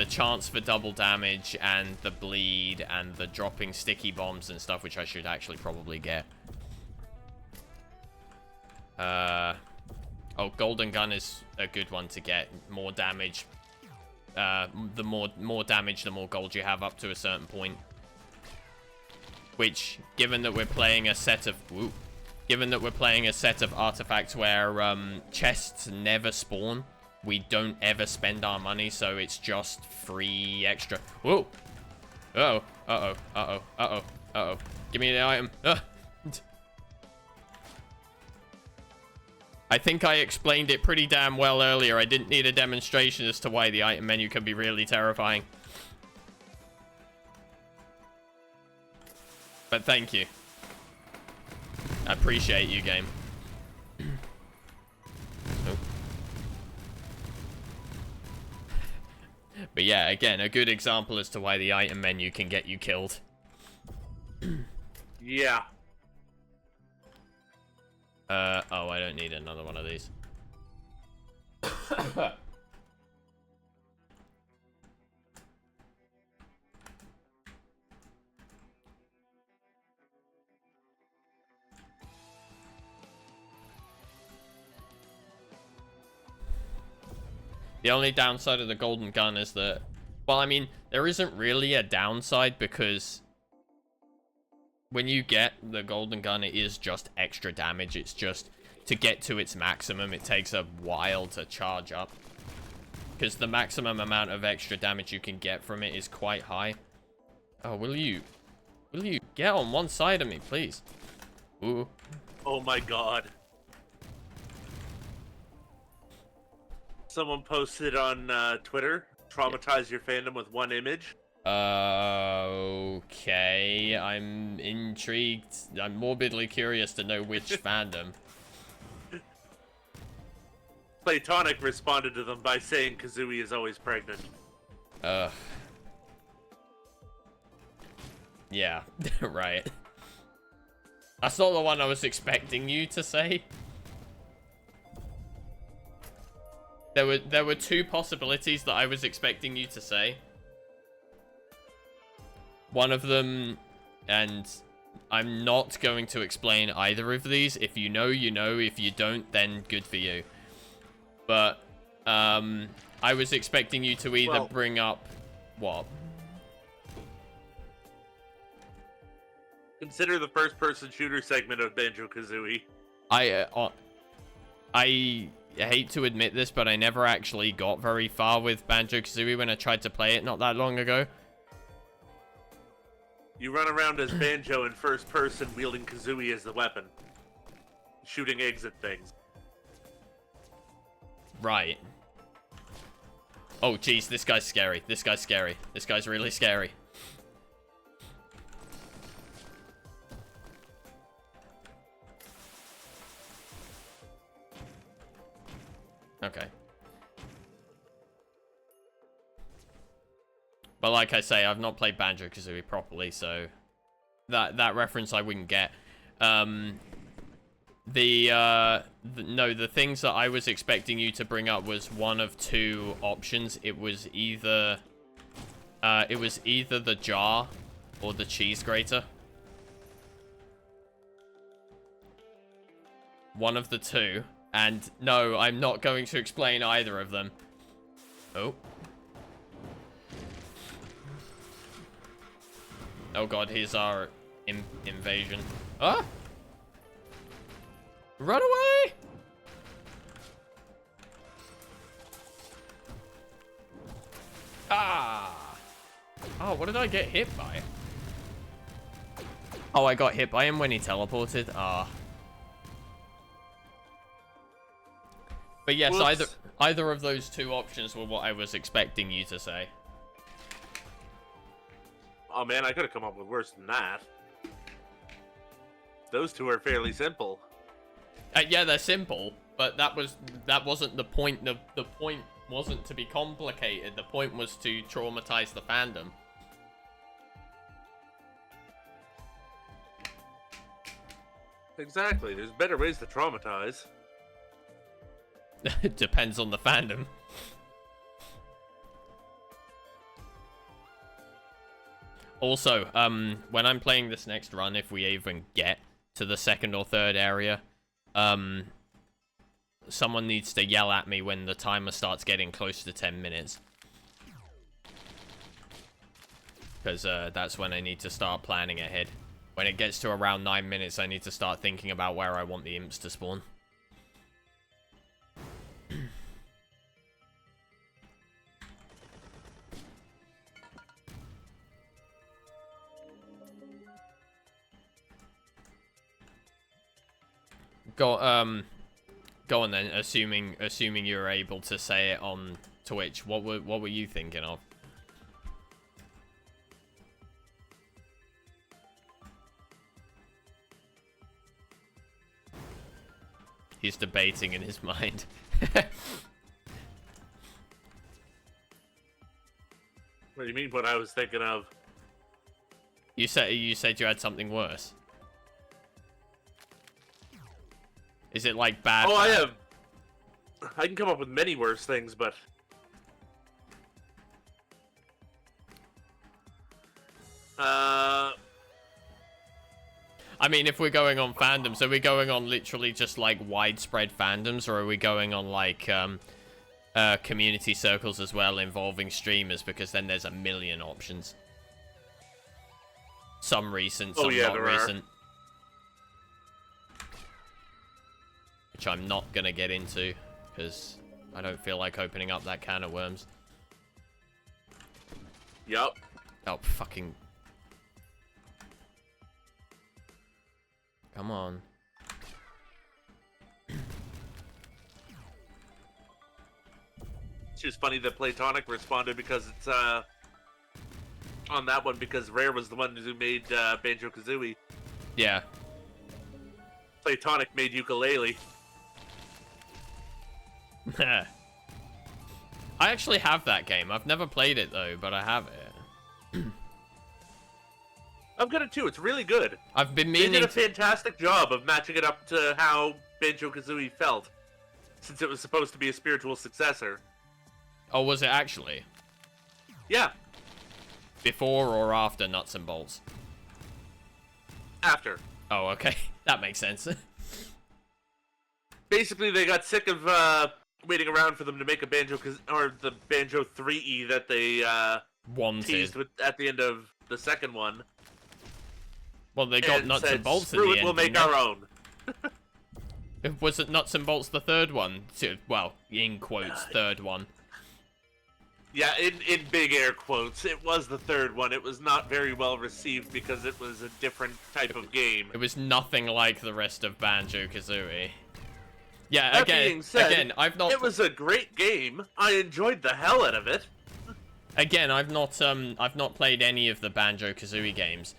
chance for double damage and the bleed and the dropping sticky bombs and stuff, which I should actually probably get. Oh, golden gun is a good one to get. More damage. The more damage, the more gold you have up to a certain point. Which, given that we're playing a set of artifacts where chests never spawn, we don't ever spend our money, so it's just free extra. Whoa! Uh-oh, uh-oh, uh-oh, uh-oh, uh-oh. Give me the item. I think I explained it pretty damn well earlier. I didn't need a demonstration as to why the item menu can be really terrifying. But thank you. I appreciate you, game. Oh. But yeah, again, a good example as to why the item menu can get you killed. Yeah. Oh, I don't need another one of these. The only downside of the golden gun is that, well, I mean, there isn't really a downside because when you get the golden gun, it is just extra damage. It's just, to get to its maximum, it takes a while to charge up. Because the maximum amount of extra damage you can get from it is quite high. Oh, will you get on one side of me, please? Ooh. Oh my god. Someone posted on Twitter, traumatize your fandom with one image. Okay, I'm intrigued. I'm morbidly curious to know which fandom. Platonic responded to them by saying Kazooie is always pregnant. Yeah, right. That's not the one I was expecting you to say. There were two possibilities that I was expecting you to say. One of them, and I'm not going to explain either of these. If you know, you know. If you don't, then good for you. But, I was expecting you to either bring up... What? Consider the first-person shooter segment of Banjo-Kazooie. I hate to admit this, but I never actually got very far with Banjo-Kazooie when I tried to play it not that long ago. You run around as Banjo in first person, wielding Kazooie as the weapon. Shooting eggs at things. Right. Oh, jeez, this guy's scary. This guy's scary. This guy's really scary. Okay. But like I say, I've not played Banjo-Kazooie properly, so that reference I wouldn't get. No, the things that I was expecting you to bring up was one of two options. It was either the jar or the cheese grater. One of the two. And no, I'm not going to explain either of them. Oh. Oh god, here's our invasion. Ah! Run away! Ah! Oh, what did I get hit by? Oh, I got hit by him when he teleported. Ah. But yes, either of those two options were what I was expecting you to say. Oh man, I could have come up with worse than that. Those two are fairly simple. Yeah, they're simple, but that wasn't the point. The point wasn't to be complicated. The point was to traumatize the fandom. Exactly. There's better ways to traumatize. It depends on the fandom. Also, when I'm playing this next run, if we even get to the second or third area, someone needs to yell at me when the timer starts getting close to 10 minutes. Because that's when I need to start planning ahead. When it gets to around 9 minutes, I need to start thinking about where I want the imps to spawn. Go on then. Assuming you're able to say it on Twitch, what were you thinking of? He's debating in his mind. What do you mean? What I was thinking of? You said you had something worse. Is it like bad? Oh, bad? I can come up with many worse things, but I mean, if we're going on fandoms, are we going on literally just like widespread fandoms, or are we going on like community circles as well involving streamers? Because then there's a million options. Some recent, some not recent. Which I'm not gonna get into, because I don't feel like opening up that can of worms. Yup. Oh, fucking... Come on. It's just funny that Platonic responded because it's on that one because Rare was the one who made Banjo-Kazooie. Yeah. Platonic made Ukulele. I actually have that game. I've never played it though, but I have it. I'm gonna too. It's really good. I've been They meaning. did a fantastic job of matching it up to how Banjo-Kazooie felt, since it was supposed to be a spiritual successor. Oh, was it actually? Yeah, Before or after Nuts and Bolts? after. Oh, okay. That makes sense. Basically, they got sick of waiting around for them to make a or the Banjo 3E that they Wanted. teased with at the end of the second one. Well, they got And Nuts said, and Bolts at Screw the it, end. we'll make didn't our own. they? Was it Nuts and Bolts the third one? Well, in quotes, third one. Yeah, in big air quotes, it was the third one. It was not very well received because it was a different type of game. It was nothing like the rest of Banjo-Kazooie. Yeah, That again, being said, I've not. It was a great game. I enjoyed the hell out of it. Again, I've not played any of the Banjo-Kazooie games.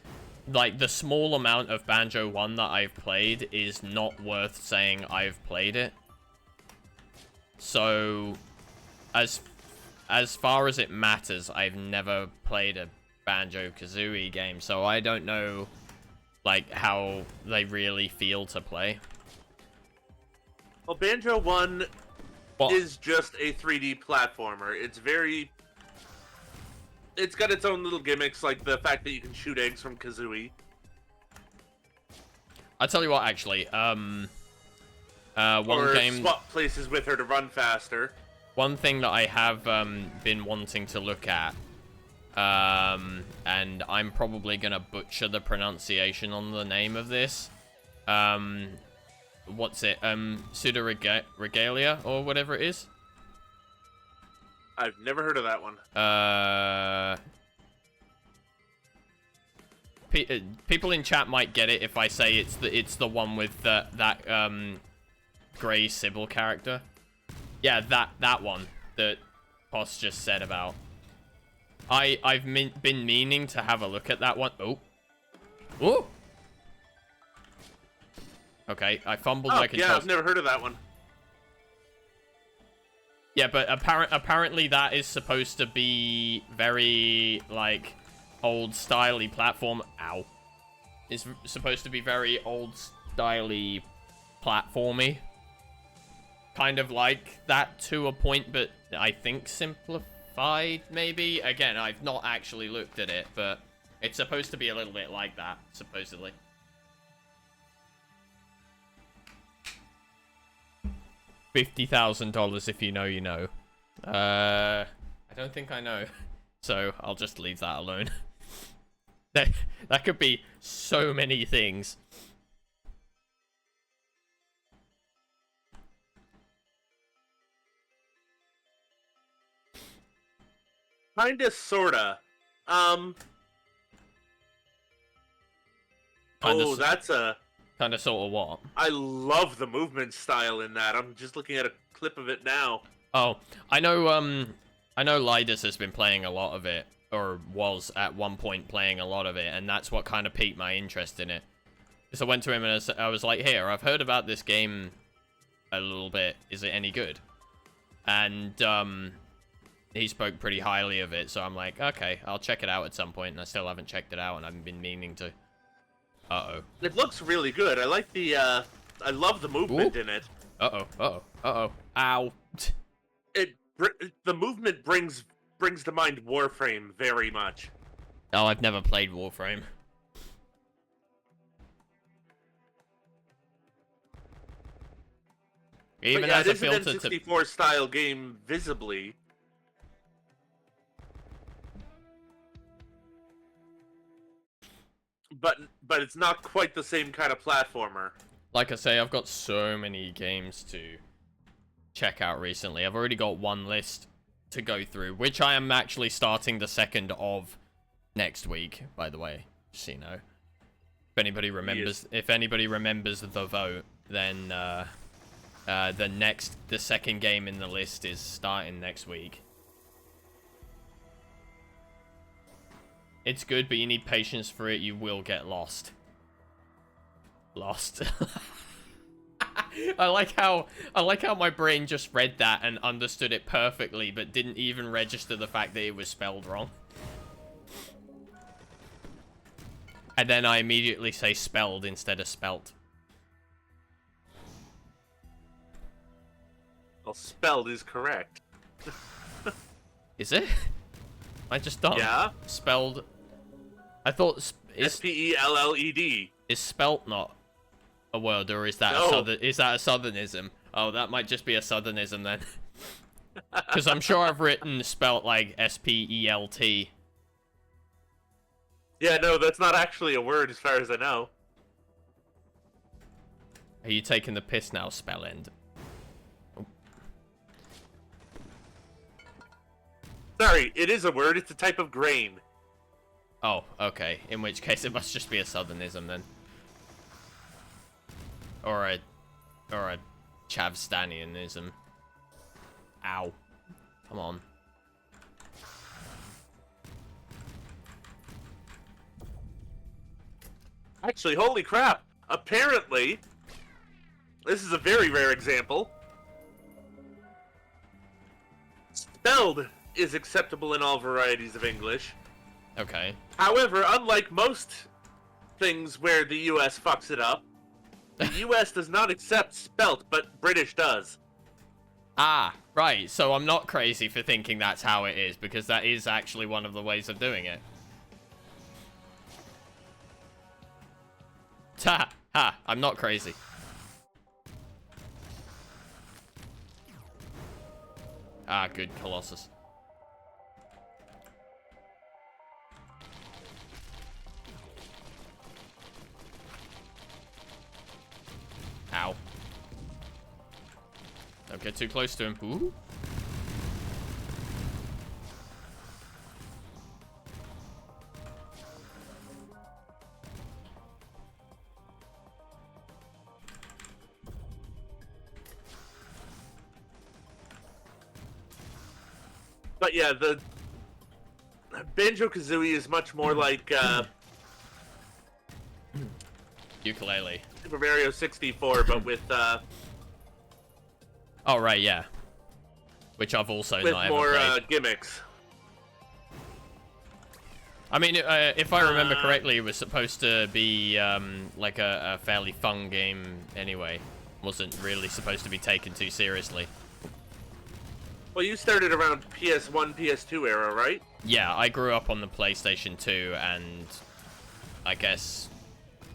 Like, the small amount of Banjo 1 that I've played is not worth saying I've played it. So, as far as it matters, I've never played a Banjo-Kazooie game, so I don't know, like, how they really feel to play. Well, Banjo 1 What? is just a 3D platformer. It's got its own little gimmicks, like the fact that you can shoot eggs from Kazooie. I'll tell you what, actually, one Or game... swap places with her to run faster. One thing that I have been wanting to look at, and I'm probably gonna butcher the pronunciation on the name of this. What's it? Pseudo Regalia or whatever it is. I've never heard of that one. People in chat might get it if I say it's the one with that Grey Sybil character. Yeah, that one that Poss just said about. I've been meaning to have a look at that one. Oh. Okay, I fumbled my controls. Yeah, I've never heard of that one. Yeah, but apparently that is supposed to be very, like, old-style-y platform. Ow. It's supposed to be very old-style-y platformy. Kind of like that to a point, but I think simplified, maybe? Again, I've not actually looked at it, but it's supposed to be a little bit like that, supposedly. $50,000 if you know, you know. I don't think I know. So, I'll just leave that alone. that could be so many things. Kinda, sorta. That's a... Kinda, sorta what? I love the movement style in that. I'm just looking at a clip of it now. Oh, I know Lidus has been playing a lot of it, or was at one point playing a lot of it, and that's what kind of piqued my interest in it. So I went to him and I was like, here, I've heard about this game a little bit. Is it any good? And, he spoke pretty highly of it, so I'm like, okay, I'll check it out at some point, and I still haven't checked it out, and I've been meaning to. Uh-oh. It looks really good. I like the, I love the movement in it. Ow. The movement brings to mind Warframe very much. Oh, I've never played Warframe. Even yeah, as it is a an filter to... N64 style game visibly. But it's not quite the same kind of platformer. Like I say, I've got so many games to check out recently. I've already got one list to go through, which I am actually starting the 2nd of next week, by the way, just so you know. If anybody remembers the vote, then The second game in the list is starting next week. It's good, but you need patience for it. You will get lost. Lost. I like how my brain just read that and understood it perfectly, but didn't even register the fact that it was spelled wrong. And then I immediately say spelled instead of spelt. Well, spelled is correct. Is it? I just dumb. Yeah. Spelled. I thought Spelled. Is spelt not a word, or is that is that a southernism? Oh, that might just be a southernism then. Because I'm sure I've written spelt like spelt. Yeah, no, that's not actually a word as far as I know. Are you taking the piss now, spellend? Oh. Sorry, it is a word. It's a type of grain. Oh, okay. In which case, it must just be a southernism then. Or a Chavstanianism. Ow. Come on. Actually, holy crap. Apparently, this is a very rare example. Spelled is acceptable in all varieties of English. Okay. However, unlike most things where the US fucks it up, the US does not accept spelt, but British does. Ah, right. So I'm not crazy for thinking that's how it is, because that is actually one of the ways of doing it. Ha! Ha! I'm not crazy. Ah, good, Colossus. Ow. Don't get too close to him. Ooh. But yeah, the Banjo-Kazooie is much more like Ukulele. Super Mario 64, but with Oh, right, yeah. Which I've also not ever more played. gimmicks. I mean, if I remember correctly, it was supposed to be like a fairly fun game anyway. Wasn't really supposed to be taken too seriously. Well, you started around PS1, PS2 era, right? Yeah, I grew up on the PlayStation 2, and I guess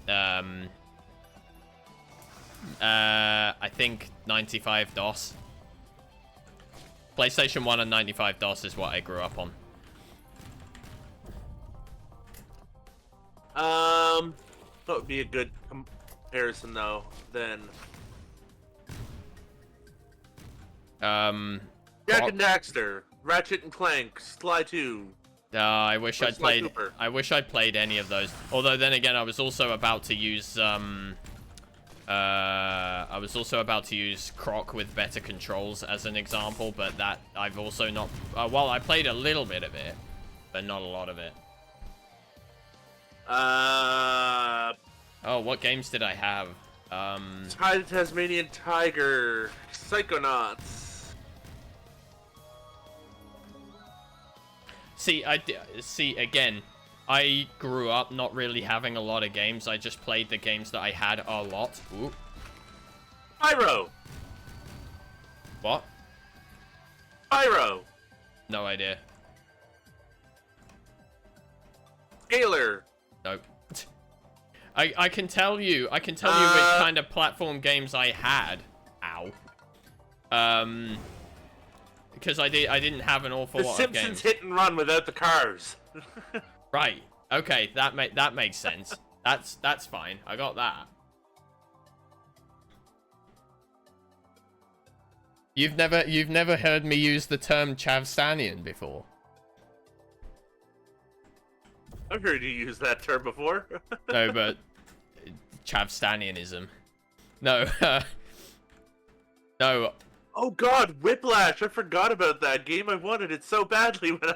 I think 95 DOS. PlayStation 1 and 95 DOS is what I grew up on. That would be a good comparison, though, then. Jak and Daxter, Ratchet and Clank, Sly 2. I wish I'd Sly played. Cooper. I wish I'd played any of those. Although then again, I was also about to use Croc with better controls as an example, but that I've also not. Well, I played a little bit of it, but not a lot of it. Oh, what games did I have? Ty the Tasmanian Tiger, Psychonauts. See again. I grew up not really having a lot of games. I just played the games that I had a lot. Ooh. Pyro. What? Pyro. No idea. Scalar. Nope. I can tell you which kind of platform games I had. Ow. Because I didn't have an awful lot of games. The Simpsons Hit and Run without the cars. Right. Okay, that makes sense. That's fine. I got that. You've never heard me use the term Chavstanian before. I've heard you use that term before. No, but Chavstanianism. No. No. Oh God, Whiplash! I forgot about that game. I wanted it so badly when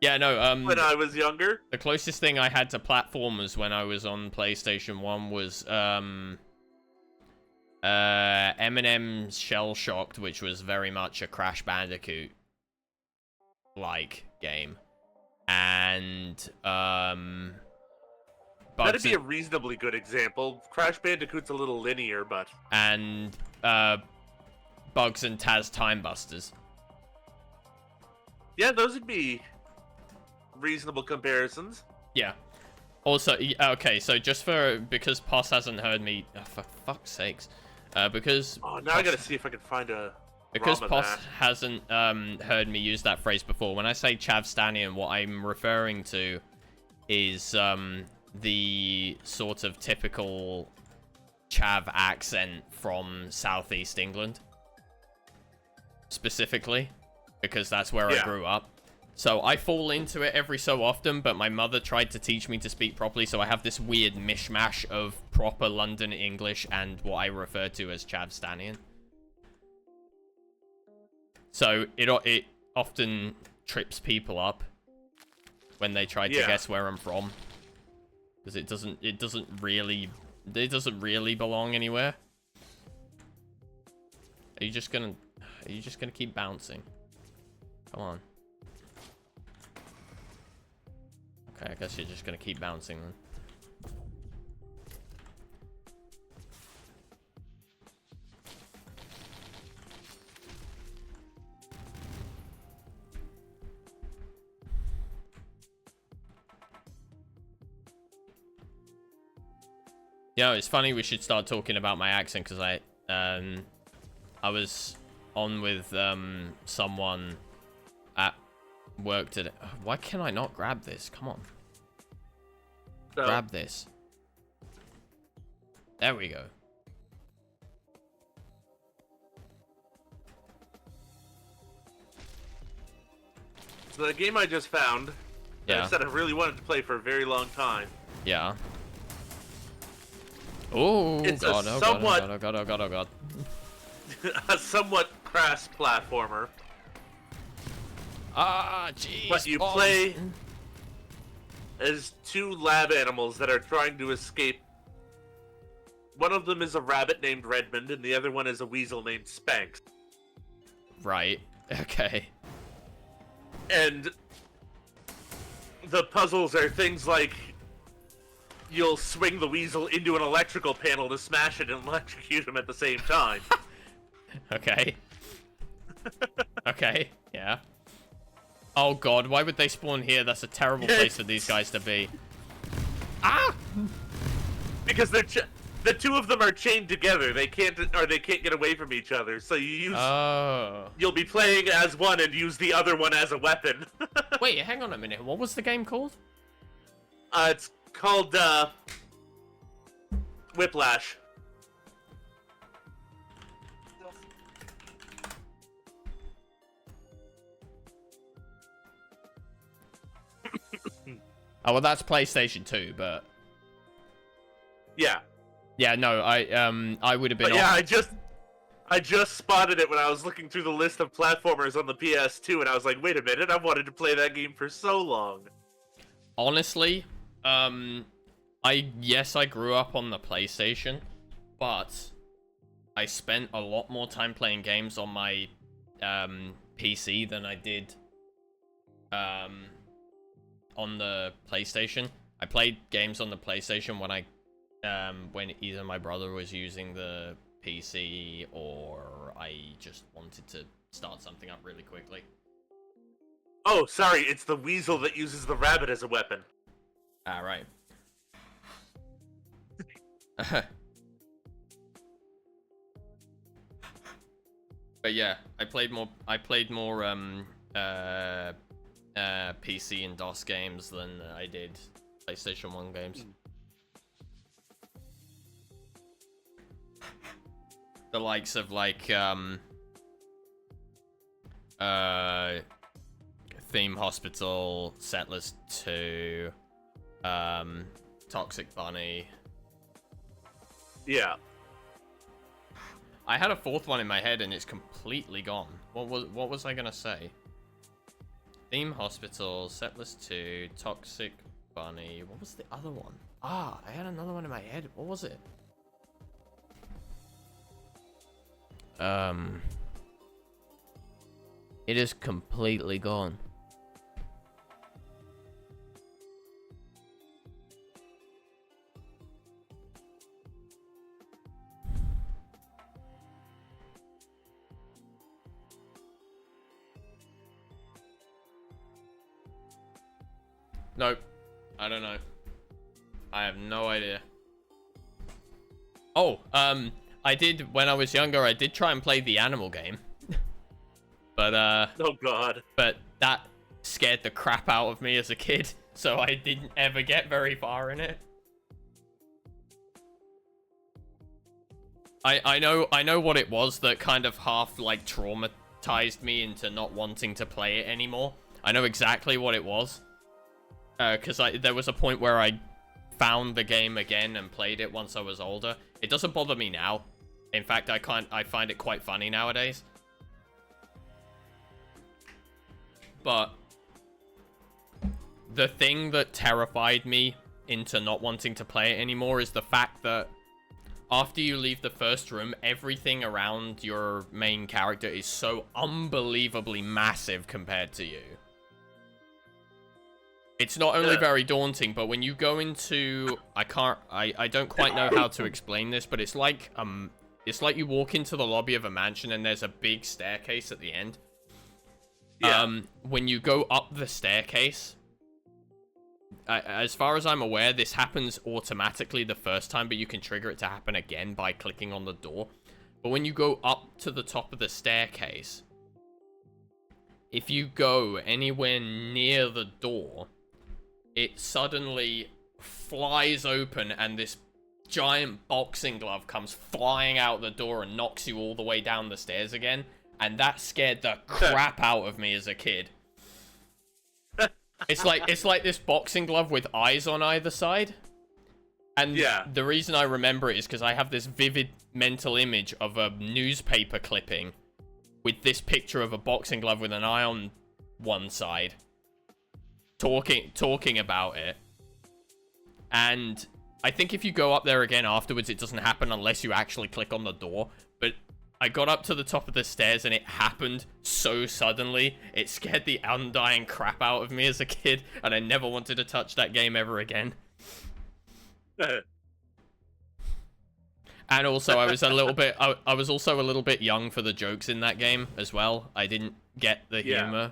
Yeah, no. I was younger. The closest thing I had to platformers when I was on PlayStation 1 was Eminem's Shell Shocked, which was very much a Crash Bandicoot like game. And That'd be a reasonably good example. Crash Bandicoot's a little linear, but and Bugs and Taz Time Busters. yeah, those would be reasonable comparisons. Yeah. Also, okay, so just because Poss hasn't heard me, for fuck's sakes, because now I gotta see if I can find a. Because Poss hasn't heard me use that phrase before. When I say Chavstanian, what I'm referring to is the sort of typical Chav accent from Southeast England, specifically, because that's where I grew up. So I fall into it every so often, but my mother tried to teach me to speak properly, so I have this weird mishmash of proper London English and what I refer to as Chavstanian. So it often trips people up when they try to guess where I'm from, because it doesn't really belong anywhere. Are you just gonna keep bouncing? Come on. Okay, I guess you're just gonna keep bouncing then. Yeah, it's funny we should start talking about my accent, because I was on with someone at work today. Why can I not grab this? Come on. Grab this. There we go. So the game I just found, yeah, I said I really wanted to play for a very long time. Yeah. Oh god, oh god, oh god, oh god, oh god. A somewhat crass platformer. Ah, jeez. But you play as two lab animals that are trying to escape. One of them is a rabbit named Redmond, and the other one is a weasel named Spanx. Right. Okay. And the puzzles are things like you'll swing the weasel into an electrical panel to smash it and electrocute him at the same time. Okay. Okay, yeah. Oh god, why would they spawn here? That's a terrible place for these guys to be. Ah! Because the two of them are chained together. They can't get away from each other. So you use. Oh. You'll be playing as one and use the other one as a weapon. Wait, hang on a minute. What was the game called? It's called Whiplash. Oh, well, that's PlayStation 2, but yeah. Yeah, no, I would have been. But yeah, I just spotted it when I was looking through the list of platformers on the PS2, and I was like, wait a minute, I've wanted to play that game for so long. Honestly, yes, I grew up on the PlayStation, but I spent a lot more time playing games on my PC than I did on the PlayStation. I played games on the PlayStation when either my brother was using the PC or I just wanted to start something up really quickly. Oh, sorry, it's the weasel that uses the rabbit as a weapon. Ah, right. But yeah, I played more PC and DOS games than I did PlayStation 1 games. The likes of like Theme Hospital, Settlers 2, Toxic Bunny. Yeah. I had a fourth one in my head and it's completely gone. What was I gonna say? Theme Hospital, Settlers 2, Toxic Bunny. What was the other one? Ah, I had another one in my head. What was it? It is completely gone. Nope. I don't know. I have no idea. Oh, I did, when I was younger, I did try and play the animal game. But, Oh, God. But that scared the crap out of me as a kid, so I didn't ever get very far in it. I know what it was that kind of half, like, traumatized me into not wanting to play it anymore. I know exactly what it was. Because there was a point where I found the game again and played it once I was older. It doesn't bother me now. In fact, I find it quite funny nowadays. But the thing that terrified me into not wanting to play it anymore is the fact that after you leave the first room, everything around your main character is so unbelievably massive compared to you. It's not only very daunting, but when you go into... I don't quite know how to explain this, but it's like you walk into the lobby of a mansion and there's a big staircase at the end. Yeah. When you go up the staircase, as far as I'm aware, this happens automatically the first time, but you can trigger it to happen again by clicking on the door. But when you go up to the top of the staircase, if you go anywhere near the door, it suddenly flies open and this giant boxing glove comes flying out the door and knocks you all the way down the stairs again. And that scared the crap out of me as a kid. It's like this boxing glove with eyes on either side. And yeah, the reason I remember it is because I have this vivid mental image of a newspaper clipping with this picture of a boxing glove with an eye on one side. Talking about it. And I think if you go up there again afterwards, it doesn't happen unless you actually click on the door. But I got up to the top of the stairs and it happened so suddenly. It scared the undying crap out of me as a kid, and I never wanted to touch that game ever again. And also, I was also a little bit young for the jokes in that game as well. I didn't get the humor.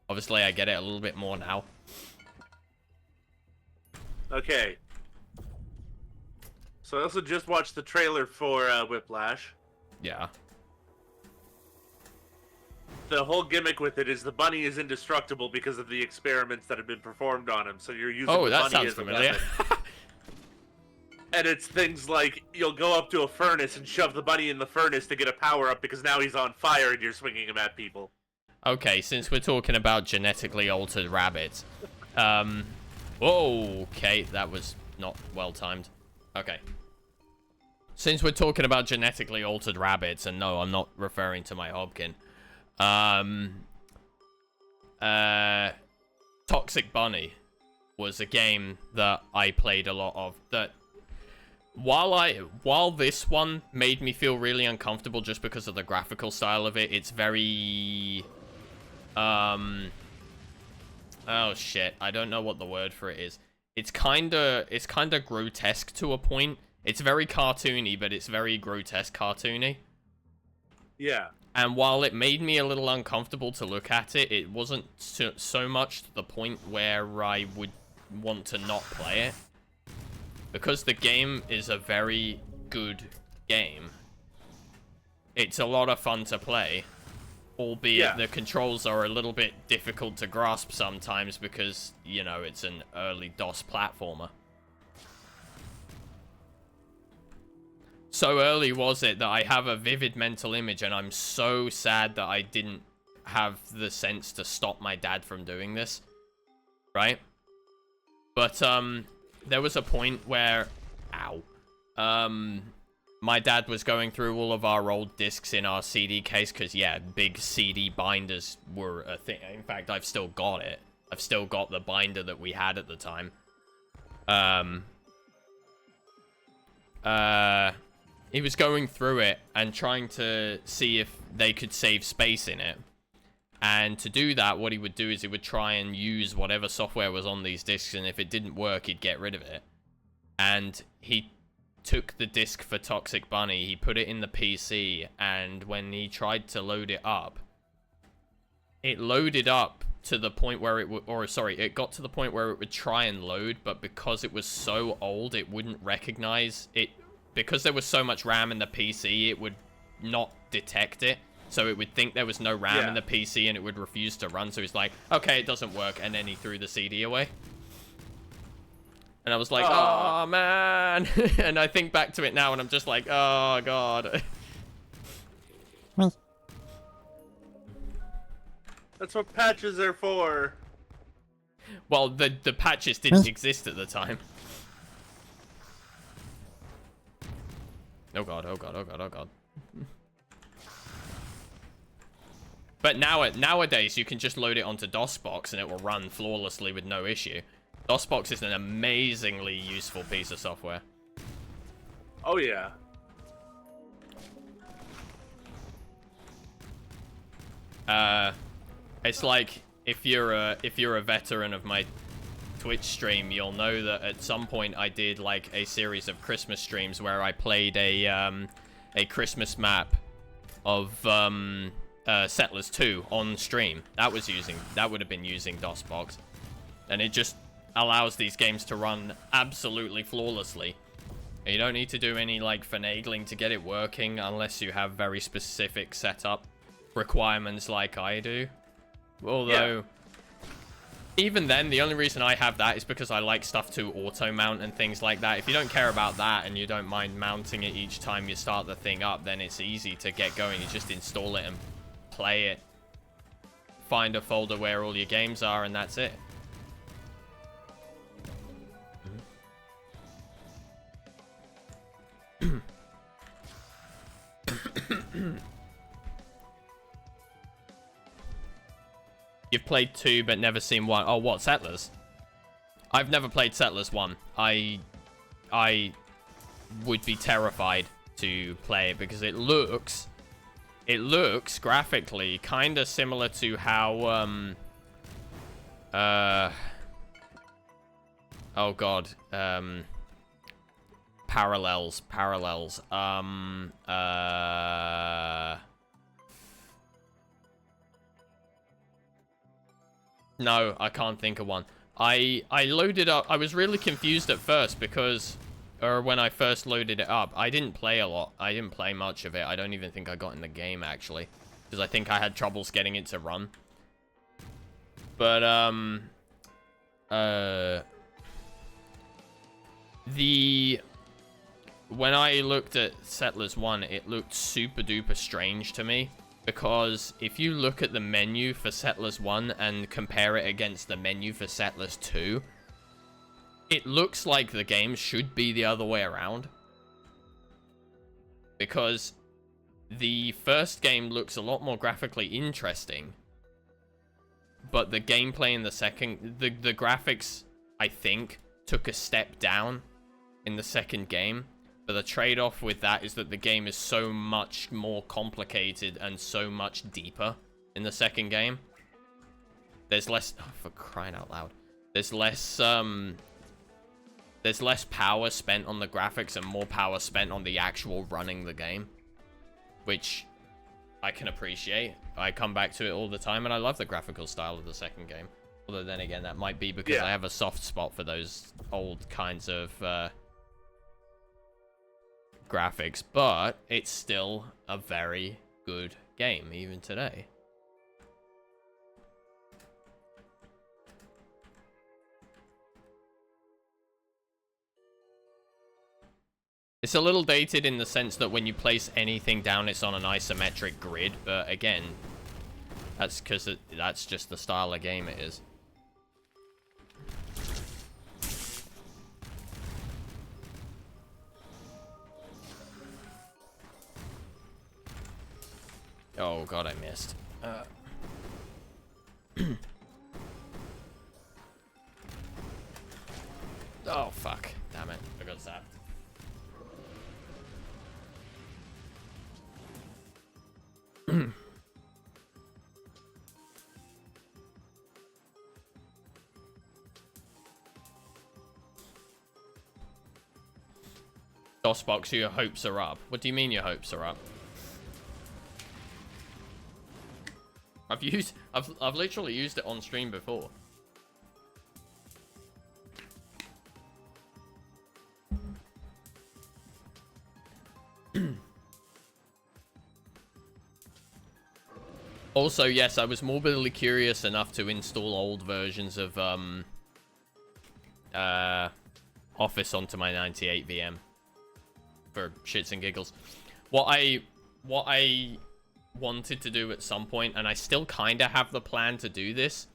Obviously, I get it a little bit more now. Okay. So I also just watched the trailer for Whiplash. Yeah. The whole gimmick with it is the bunny is indestructible because of the experiments that have been performed on him. So you're using the bunny as a weapon. And it's things like you'll go up to a furnace and shove the bunny in the furnace to get a power up because now he's on fire and you're swinging him at people. Okay, since we're talking about genetically altered rabbits. Okay, that was not well timed. Okay. Since we're talking about genetically altered rabbits, and no, I'm not referring to my Hobkin. Toxic Bunny was a game that I played a lot of. That while this one made me feel really uncomfortable just because of the graphical style of it, it's very oh shit, I don't know what the word for it is. It's kinda grotesque to a point. It's very cartoony, but it's very grotesque cartoony. Yeah. And while it made me a little uncomfortable to look at it, it wasn't so much to the point where I would want to not play it. Because the game is a very good game. It's a lot of fun to play. Albeit the controls are a little bit difficult to grasp sometimes because, you know, it's an early DOS platformer. So early was it that I have a vivid mental image, and I'm so sad that I didn't have the sense to stop my dad from doing this. Right? But, there was a point where... Ow. my dad was going through all of our old discs in our CD case, because, yeah, big CD binders were a thing. In fact, I've still got it. I've still got the binder that we had at the time. He was going through it and trying to see if they could save space in it. And to do that, what he would do is he would try and use whatever software was on these discs, and if it didn't work, he'd get rid of it. And he took the disc for Toxic Bunny, he put it in the PC, and when he tried to load it loaded up to the point where it would, it got to the point where it would try and load, but because it was so old, it wouldn't recognize it. Because there was so much RAM in the PC, it would not detect it. So it would think there was no RAM in the PC, and it would refuse to run. So he's like, okay, it doesn't work, and then he threw the CD away. And I was like, oh, man. And I think back to it now, and I'm just like, oh, God. That's what patches are for. Well, the patches didn't exist at the time. Oh, God, oh, God, oh, God, oh, God. But nowadays, you can just load it onto DOSBox, and it will run flawlessly with no issue. DOSBox is an amazingly useful piece of software. Oh yeah. It's like if you're a veteran of my Twitch stream, you'll know that at some point I did like a series of Christmas streams where I played a Christmas map of Settlers 2 on stream. That would have been using DOSBox, and it just allows these games to run absolutely flawlessly. And you don't need to do any like finagling to get it working unless you have very specific setup requirements like I do. Although, even then, the only reason I have that is because I like stuff to auto-mount and things like that. If you don't care about that and you don't mind mounting it each time you start the thing up, then it's easy to get going. You just install it and play it. Find a folder where all your games are, and that's it. You've played 2 but never seen 1. Oh, what, Settlers? I've never played Settlers 1. I would be terrified to play it because it looks graphically kind of similar to how oh god, parallels. No, I can't think of one. I loaded up. I was really confused at first because, or when I first loaded it up, I didn't play a lot. I didn't play much of it. I don't even think I got in the game, actually. Because I think I had troubles getting it to run. But, when I looked at Settlers 1, it looked super duper strange to me. Because if you look at the menu for Settlers 1 and compare it against the menu for Settlers 2, it looks like the game should be the other way around. Because the first game looks a lot more graphically interesting, but the gameplay in the second, the graphics, I think, took a step down in the second game. But the trade-off with that is that the game is so much more complicated and so much deeper in the second game. There's less... Oh, for crying out loud. There's less power spent on the graphics and more power spent on the actual running the game. Which I can appreciate. I come back to it all the time, and I love the graphical style of the second game. Although then again, that might be because I have a soft spot for those old kinds of... graphics, but it's still a very good game even today. It's a little dated in the sense that when you place anything down, it's on an isometric grid, but again, that's because that's just the style of game it is. Oh god, I missed. Oh fuck. Damn it. I got zapped. DOSBox, your hopes are up. What do you mean your hopes are up? I've literally used it on stream before. Also, yes, I was morbidly curious enough to install old versions of Office onto my 98 VM for shits and giggles. What I wanted to do at some point, and I still kind of have the plan to do this,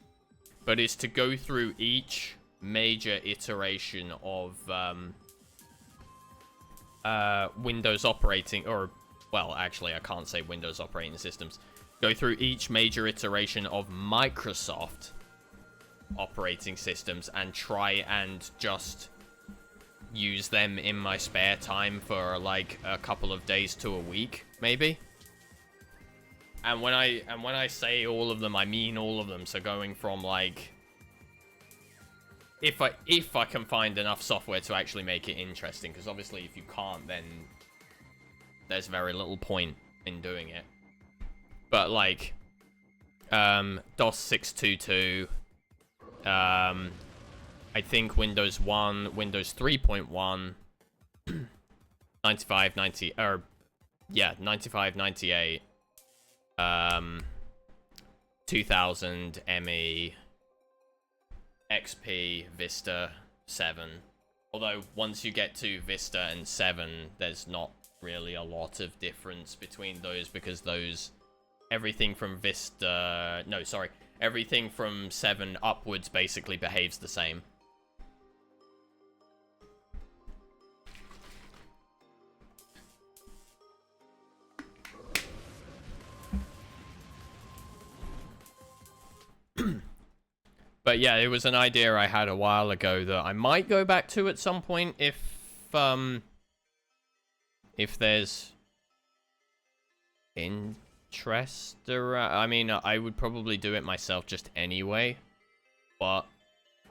but is to go through each major iteration of Windows operating, or well, actually I can't say Windows operating systems. Go through each major iteration of Microsoft operating systems and try and just use them in my spare time for like a couple of days to a week, maybe. And when I say all of them, I mean all of them. So going from like, if I can find enough software to actually make it interesting, because obviously if you can't, then there's very little point in doing it. But like, DOS 622, I think Windows 1, Windows 3.1, 95, 90, or yeah, 95, 98, 2000, ME, XP, Vista, 7. Although once you get to Vista and 7, there's not really a lot of difference between those, because those, everything from Vista, no, sorry, everything from 7 upwards basically behaves the same. But yeah, it was an idea I had a while ago that I might go back to at some point if there's interest around. I mean, I would probably do it myself just anyway, but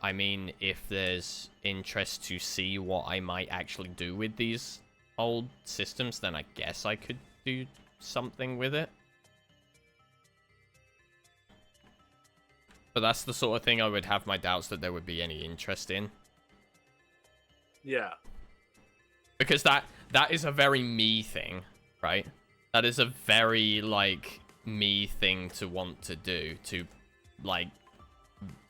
I mean, if there's interest to see what I might actually do with these old systems, then I guess I could do something with it. But that's the sort of thing I would have my doubts that there would be any interest in. Yeah. Because that is a very me thing, right? That is a very, like, me thing to want to do. To, like,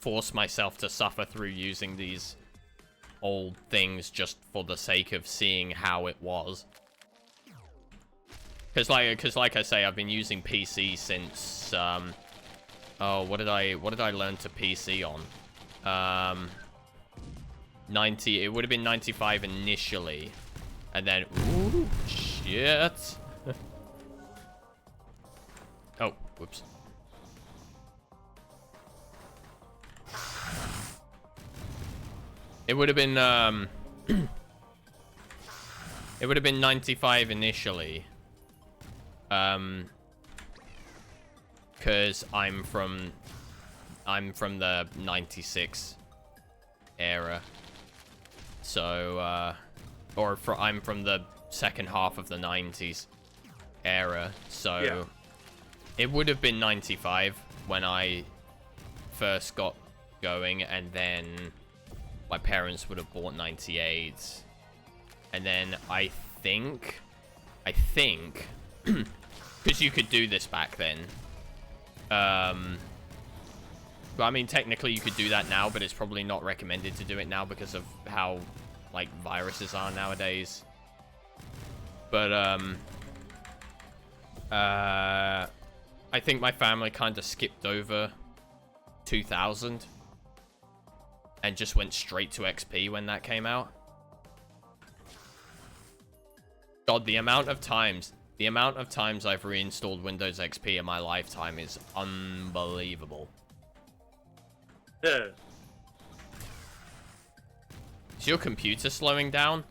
force myself to suffer through using these old things just for the sake of seeing how it was. Because like I say, I've been using PC since, oh, what did I learn to PC on? 90, it would have been 95 initially. And then, ooh, shit. Oh, whoops. It would have been, it would have been 95 initially. Because I'm from the 96 era. So, I'm from the second half of the 90s era. So, yeah. It would have been 95 when I first got going, and then my parents would have bought 98. And then I think, because you could do this back then. But I mean, technically you could do that now, but it's probably not recommended to do it now because of how, like, viruses are nowadays. But, I think my family kind of skipped over 2000 and just went straight to XP when that came out. God, the amount of times The amount of times I've reinstalled Windows XP in my lifetime is unbelievable. Yeah. Is your computer slowing down?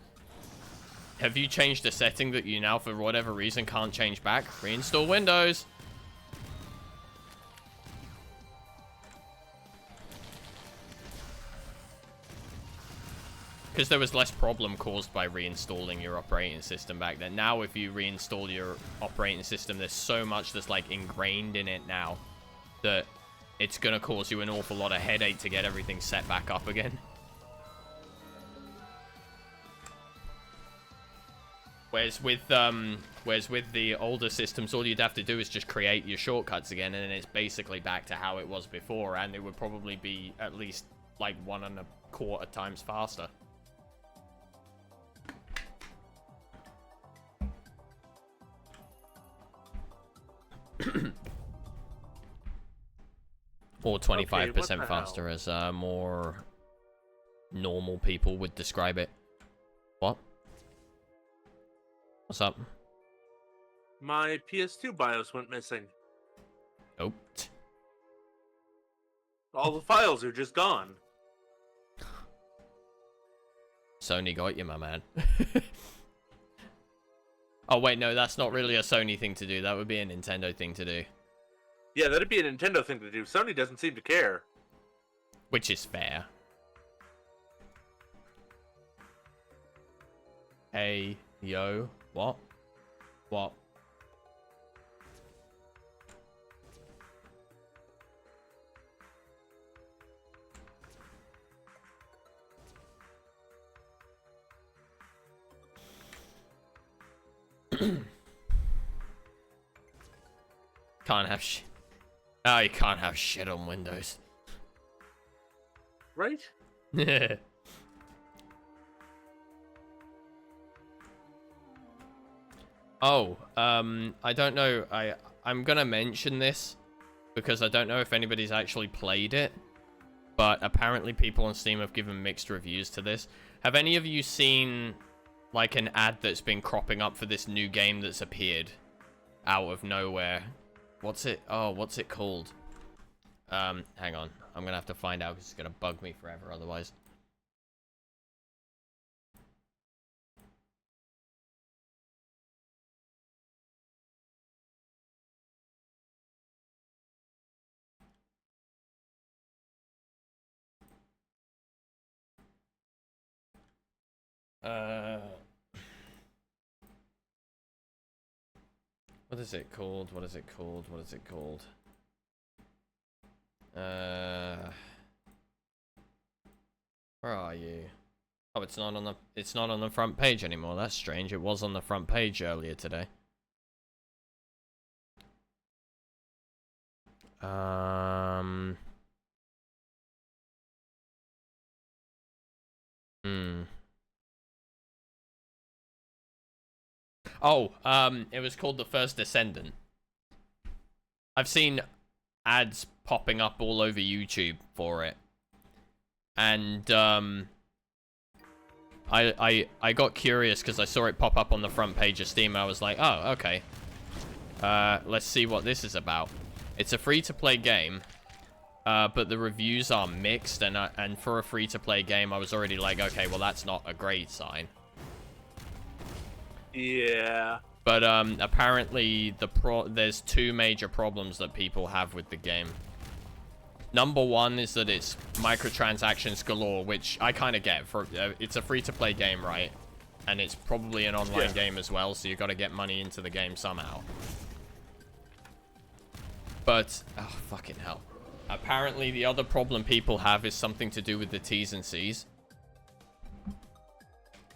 Have you changed a setting that you now, for whatever reason, can't change back? Reinstall Windows. Because there was less problem caused by reinstalling your operating system back then. Now, if you reinstall your operating system, there's so much that's, like, ingrained in it now that it's going to cause you an awful lot of headache to get everything set back up again. Whereas with the older systems, all you'd have to do is just create your shortcuts again, and then it's basically back to how it was before, and it would probably be at least, like, 1.25 times faster. Or 25% faster, as more normal people would describe it. What? What's up? My PS2 BIOS went missing. Oh. All the files are just gone. Sony got you, my man. Oh, wait, no, that's not really a Sony thing to do. That would be a Nintendo thing to do. Yeah, that'd be a Nintendo thing to do. Sony doesn't seem to care. Which is fair. Hey, yo, what? What? Can't have shit. Oh, you can't have shit on Windows. Right? Oh, I don't know. I'm gonna mention this because I don't know if anybody's actually played it, but apparently people on Steam have given mixed reviews to this. Have any of you seen, like, an ad that's been cropping up for this new game that's appeared out of nowhere? What's it? Oh, what's it called? Hang on. I'm gonna have to find out because it's gonna bug me forever otherwise. What is it called? What is it called? What is it called? Where are you? Oh, it's not on the front page anymore. That's strange. It was on the front page earlier today. Oh, it was called The First Descendant. I've seen ads popping up all over YouTube for it. And, I got curious because I saw it pop up on the front page of Steam. I was like, oh, okay. Let's see what this is about. It's a free-to-play game, but the reviews are mixed, and for a free-to-play game, I was already like, okay, well, that's not a great sign. Yeah. But apparently there's two major problems that people have with the game. Number one is that it's microtransactions galore, which I kind of get. It's a free-to-play game, right? And it's probably an online game as well, so you got to get money into the game somehow. But, oh, fucking hell. Apparently the other problem people have is something to do with the T's and C's.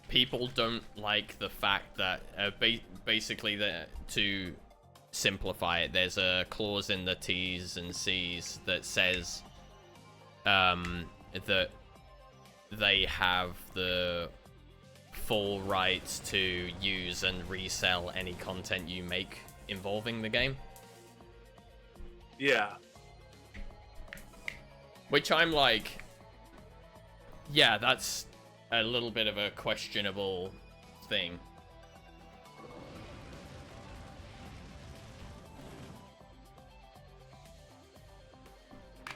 People don't like the fact that, basically, to simplify it, there's a clause in the T's and C's that says that they have the full rights to use and resell any content you make involving the game. Yeah. Which I'm like, yeah, that's a little bit of a questionable thing.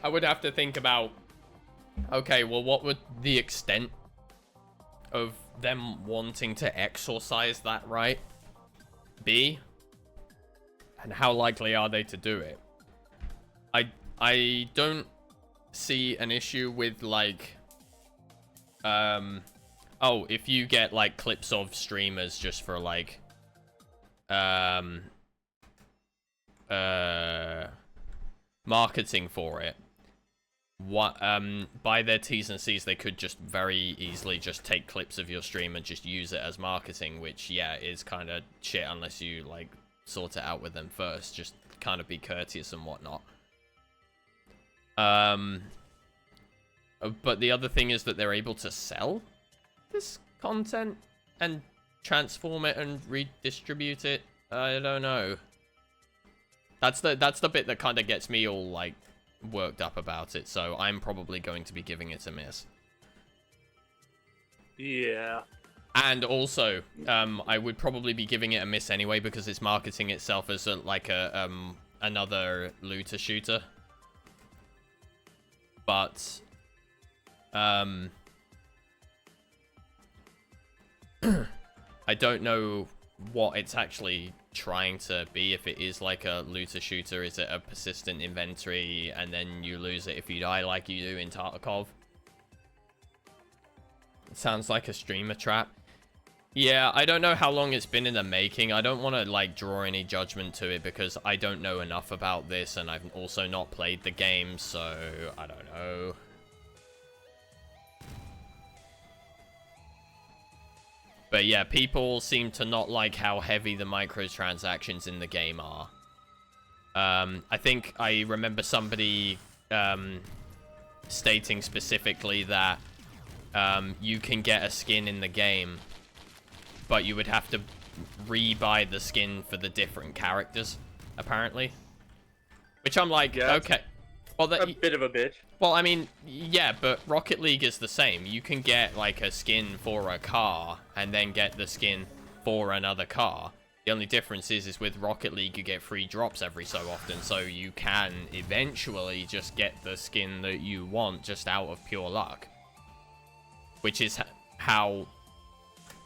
I would have to think about, okay, well, what would the extent of them wanting to exorcise that right be? And how likely are they to do it? I don't see an issue with, like, oh, if you get, like, clips of streamers just for, like, marketing for it. What, by their T's and C's, they could just very easily just take clips of your stream and just use it as marketing, which, yeah, is kind of shit unless you, like, sort it out with them first. Just kind of be courteous and whatnot. But the other thing is that they're able to sell this content and transform it and redistribute it. I don't know. That's the bit that kind of gets me all, like, worked up about it, so I'm probably going to be giving it a miss. Yeah. And also, I would probably be giving it a miss anyway because it's marketing itself as another looter shooter. But I don't know what it's actually trying to be. If it is like a looter shooter, is it a persistent inventory and then you lose it if you die like you do in Tarkov? It sounds like a streamer trap. Yeah, I don't know how long it's been in the making. I don't want to, like, draw any judgment to it because I don't know enough about this, and I've also not played the game, so I don't know. But yeah, people seem to not like how heavy the microtransactions in the game are. I think I remember somebody stating specifically that you can get a skin in the game, but you would have to re-buy the skin for the different characters, apparently. Which I'm like, yeah, okay. Well, a bit of a bitch. Well, I mean, yeah, but Rocket League is the same. You can get, like, a skin for a car, and then get the skin for another car. The only difference is with Rocket League, you get free drops every so often, so you can eventually just get the skin that you want just out of pure luck. Which is how,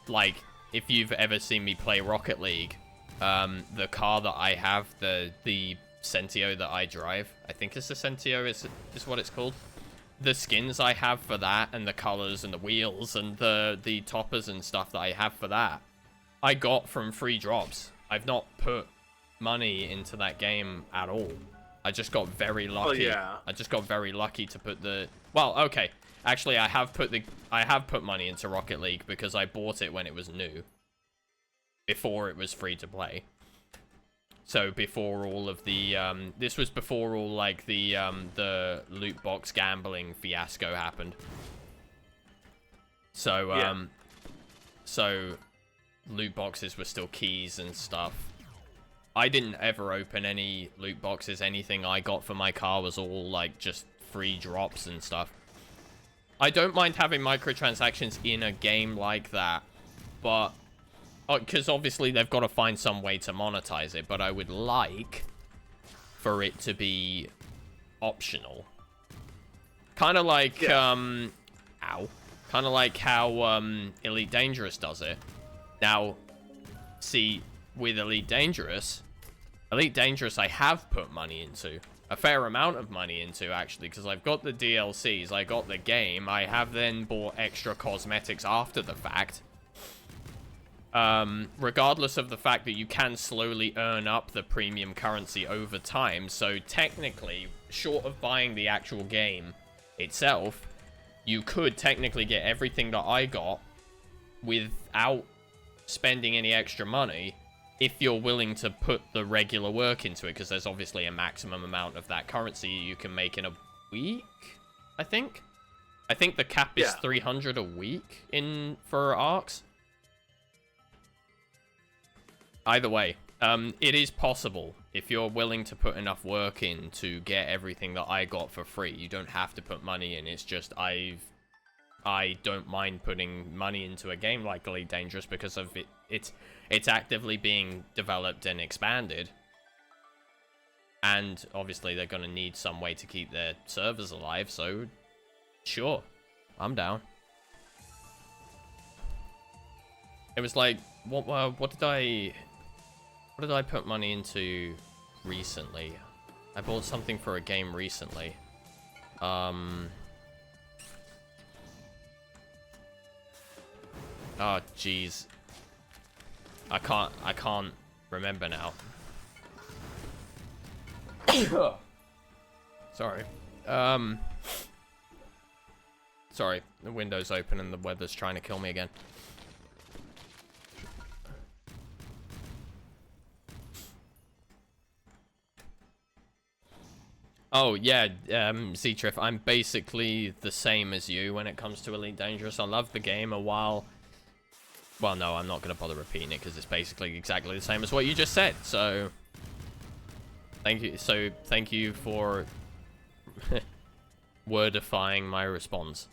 like, if you've ever seen me play Rocket League, the car that I have, the Sentio that I drive, I think it's the Sentio is what it's called. The skins I have for that, and the colors and the wheels and the toppers and stuff that I have for that, I got from free drops. I've not put money into that game at all. I just got very lucky. Oh, yeah. I just got very lucky to put the... Well, okay. Actually, I have put money into Rocket League because I bought it when it was new. Before it was free to play. So before all of the this was before all, like, the loot box gambling fiasco happened. So yeah. So loot boxes were still keys and stuff. I didn't ever open any loot boxes. Anything I got for my car was all, like, just free drops and stuff. I don't mind having microtransactions in a game like that, but because obviously they've got to find some way to monetize it, but I would like for it to be optional. Kind of like, yeah. Kind of like how Elite Dangerous does it. Now, see, with Elite Dangerous I have put money into. A fair amount of money into, actually, because I've got the DLCs, I got the game, I have then bought extra cosmetics after the fact. Regardless of the fact that you can slowly earn up the premium currency over time, so technically, short of buying the actual game itself, you could technically get everything that I got without spending any extra money, if you're willing to put the regular work into it, because there's obviously a maximum amount of that currency you can make in a week, I think. I think the cap is 300 a week for ARCs. Either way, it is possible if you're willing to put enough work in to get everything that I got for free. You don't have to put money in. It's just I don't mind putting money into a game like Elite Dangerous because of it's actively being developed and expanded. And obviously they're going to need some way to keep their servers alive, so sure, I'm down. It was like, what did I put money into recently? I bought something for a game recently. Oh, jeez. I can't remember now. Sorry. Sorry, the window's open and the weather's trying to kill me again. Oh, yeah, Z-Trif, I'm basically the same as you when it comes to Elite Dangerous. I love the game a while. Well, no, I'm not going to bother repeating it because it's basically exactly the same as what you just said. So, thank you. So, thank you for wordifying my response.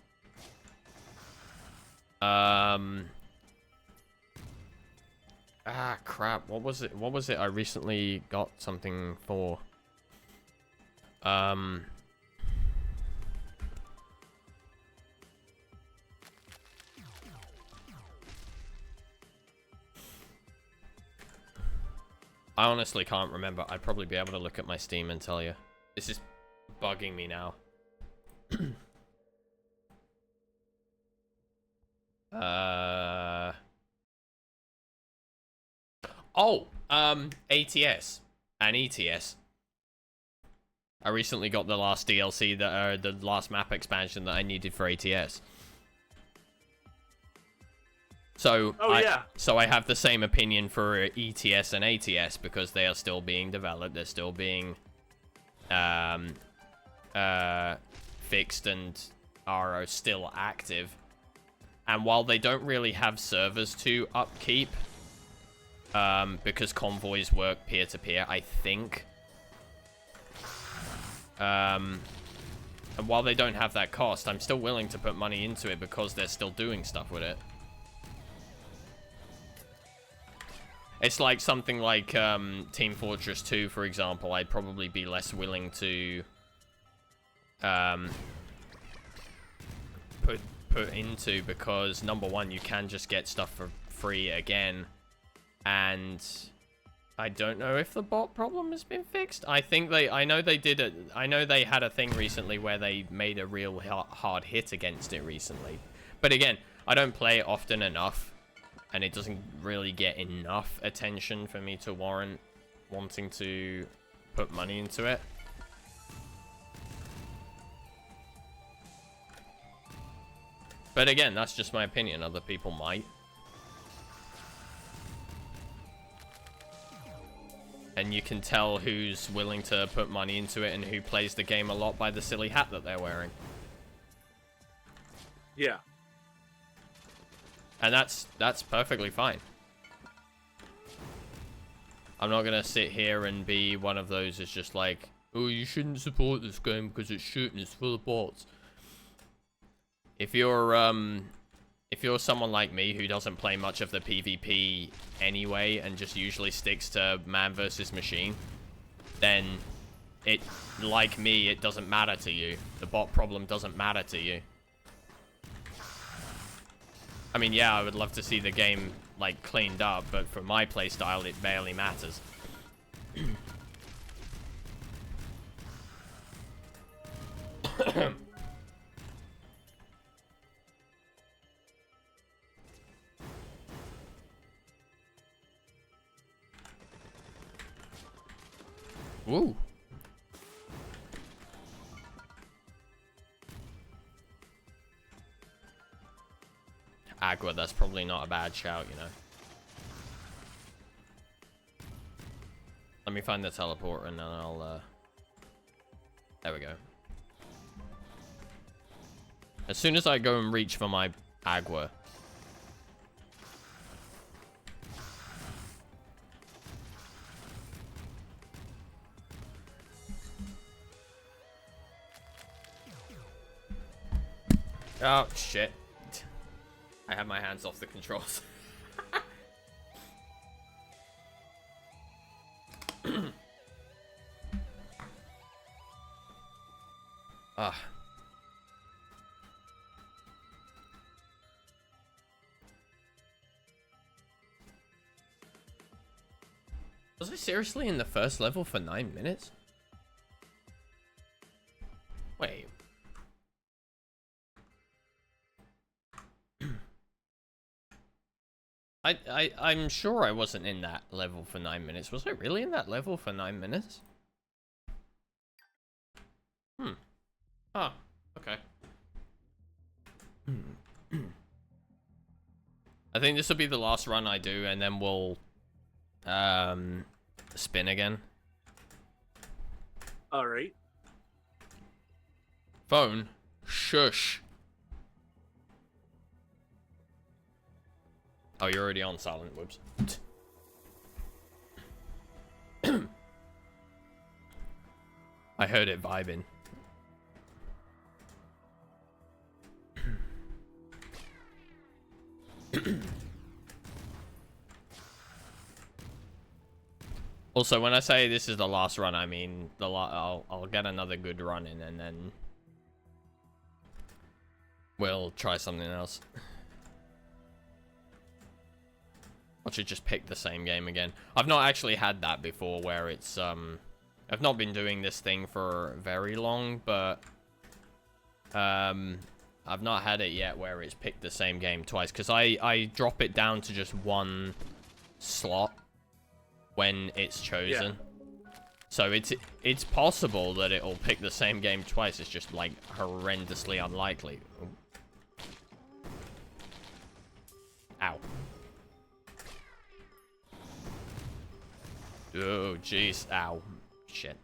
Crap. What was it? What was it I recently got something for? I honestly can't remember. I'd probably be able to look at my Steam and tell you. This is bugging me now. ATS and ETS. I recently got the last DLC, the last map expansion that I needed for ATS. So, so I have the same opinion for ETS and ATS because they are still being developed. They're still being fixed and are still active. And while they don't really have servers to upkeep, because convoys work peer-to-peer, I think. And while they don't have that cost, I'm still willing to put money into it because they're still doing stuff with it. It's like something like Team Fortress 2, for example. I'd probably be less willing to put into because, number one, you can just get stuff for free again. And I don't know if the bot problem has been fixed. I know they did it. I know they had a thing recently where they made a real hard hit against it recently. But again, I don't play it often enough. And it doesn't really get enough attention for me to warrant wanting to put money into it. But again, that's just my opinion. Other people might. And you can tell who's willing to put money into it and who plays the game a lot by the silly hat that they're wearing. Yeah. And that's perfectly fine. I'm not gonna sit here and be one of those that's just like, oh, you shouldn't support this game because it's shit and it's full of bots. If you're someone like me who doesn't play much of the PvP anyway and just usually sticks to man versus machine, then like me, it doesn't matter to you. The bot problem doesn't matter to you. I mean, yeah, I would love to see the game, like, cleaned up, but for my playstyle, it barely matters. Woo. Agua, that's probably not a bad shout, you know. Let me find the teleporter and then I'll, there we go. As soon as I go and reach for my Agua. Oh, shit. I have my hands off the controls. Was I seriously in the first level for 9 minutes? Wait. I'm sure I wasn't in that level for 9 minutes. Was I really in that level for 9 minutes? Oh, okay. I think this will be the last run I do, and then we'll spin again. All right. Phone. Shush. Oh, you're already on silent. Whoops. I heard it vibing. Also, when I say this is the last run, I mean I'll get another good run in, and then we'll try something else. I should just pick the same game again. I've not actually had that before, where it's I've not been doing this thing for very long, but I've not had it yet where it's picked the same game twice, because I drop it down to just one slot when it's chosen. Yeah. So it's possible that it'll pick the same game twice. It's just like horrendously unlikely. Ow. Oh, jeez. Ow. Shit.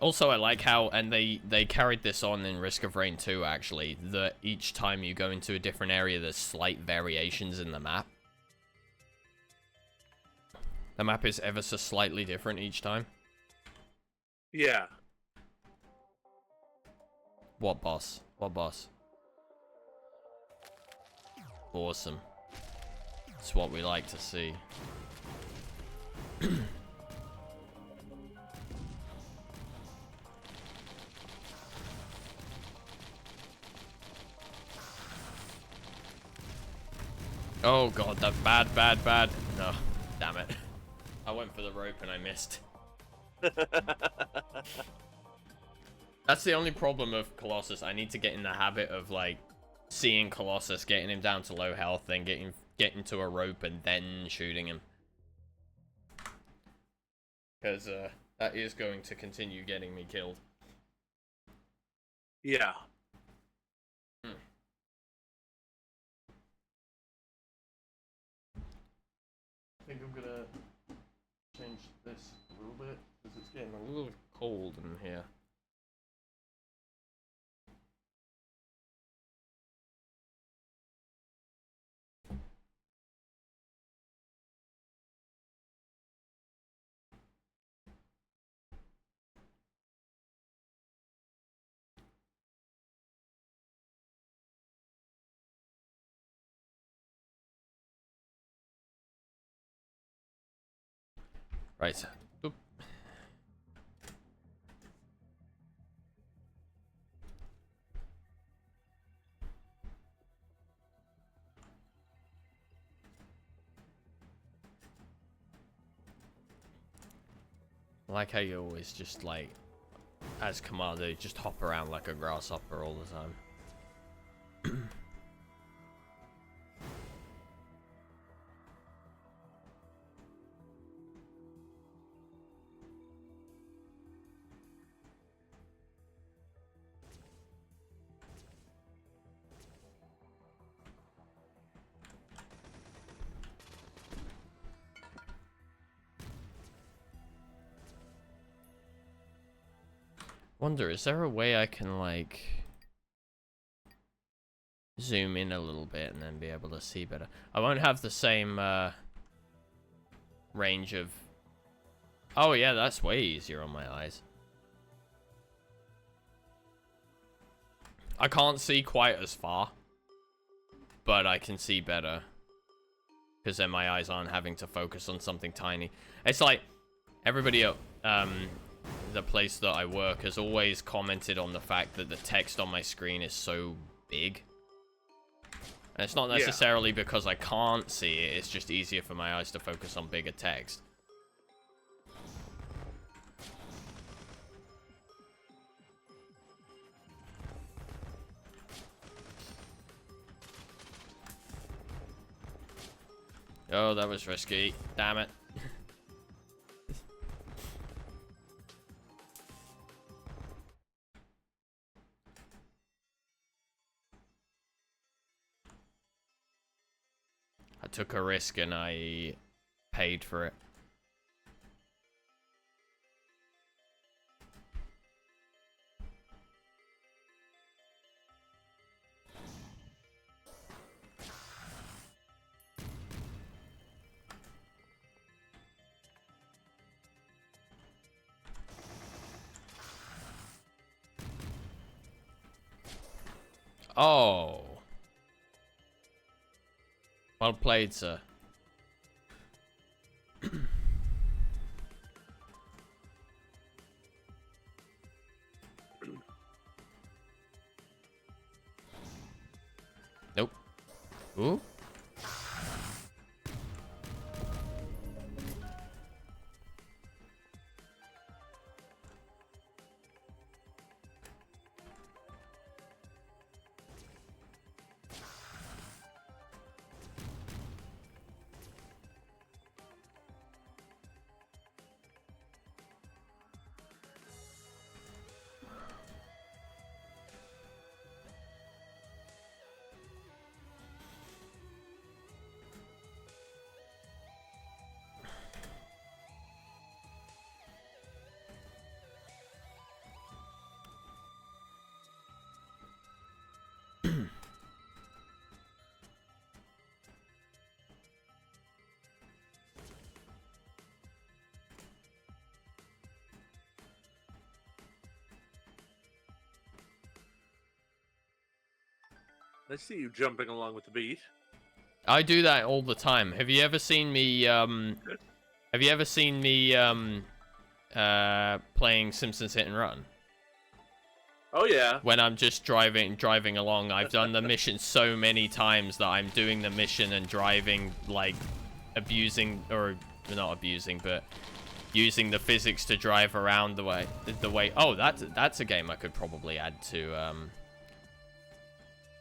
Also, I like how, and they carried this on in Risk of Rain 2, actually, that each time you go into a different area, there's slight variations in the map. The map is ever so slightly different each time. Yeah. What boss? What boss? Awesome. It's what we like to see. Oh god, that bad. No, damn it. I went for the rope and I missed. That's the only problem of Colossus. I need to get in the habit of, like, seeing Colossus, getting him down to low health, then getting to a rope and then shooting him. Because that is going to continue getting me killed. Yeah. I think I'm gonna change this a little bit because it's getting a little cold in here. Right. Oop. I like how you always just, like, as Commander, just hop around like a grasshopper all the time. Wonder, is there a way I can, like, zoom in a little bit and then be able to see better? I won't have the same range of... Oh yeah, that's way easier on my eyes. I can't see quite as far, but I can see better. Because then my eyes aren't having to focus on something tiny. It's like, everybody at the place that I work has always commented on the fact that the text on my screen is so big. And it's not necessarily because I can't see it, it's just easier for my eyes to focus on bigger text. Oh, that was risky. Damn it. I took a risk and I paid for it. Oh. Well played, sir. Nope. Ooh. I see you jumping along with the beat. I do that all the time. Have you ever seen me, playing Simpsons Hit and Run? Oh, yeah. When I'm just driving along, I've done the mission so many times that I'm doing the mission and driving, like, abusing, or not abusing, but using the physics to drive around the way. Oh, that's a game I could probably add to,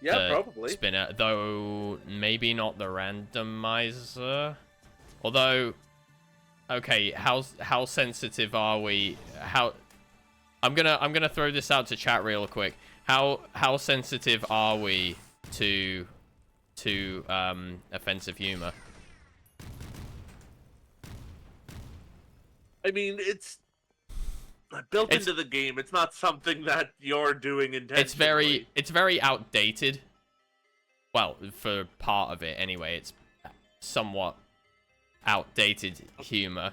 yeah, probably. Spinner, though maybe not the randomizer. Although, okay, how sensitive are we? I'm gonna throw this out to chat real quick. How sensitive are we to offensive humor? I mean, it's built into the game. It's not something that you're doing intentionally. It's very outdated. Well, for part of it anyway, it's somewhat outdated humor.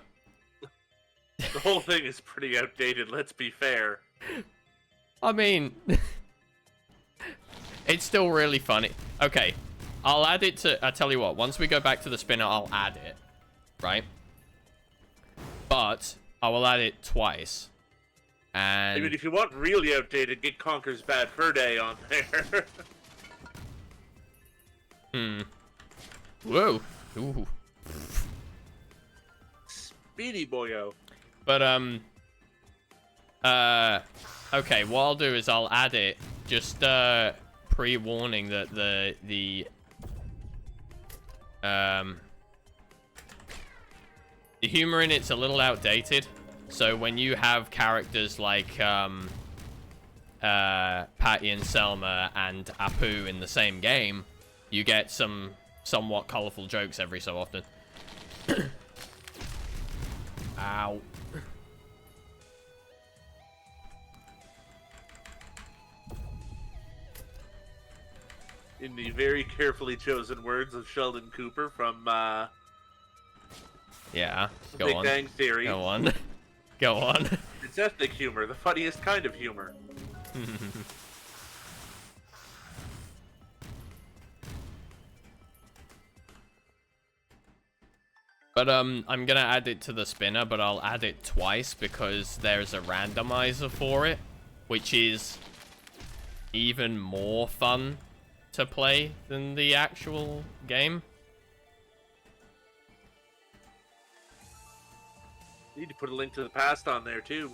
The whole thing is pretty outdated, let's be fair. I mean, it's still really funny. Okay, I'll add it to... I tell you what, once we go back to the spinner, I'll add it. Right? But I will add it twice. And... I mean, if you want really outdated, get Conker's Bad Fur Day on there. Whoa. Ooh. Speedy boyo. But, okay, what I'll do is I'll add it, just, pre-warning that the humor in it's a little outdated. So when you have characters like, Patty and Selma and Apu in the same game, you get some somewhat colorful jokes every so often. Ow. In the very carefully chosen words of Sheldon Cooper from, yeah, go Big on. Bang Theory. Go on. Go on. It's ethnic humor, the funniest kind of humor. But I'm gonna add it to the spinner, but I'll add it twice because there's a randomizer for it, which is even more fun to play than the actual game. You need to put a Link to the Past on there too.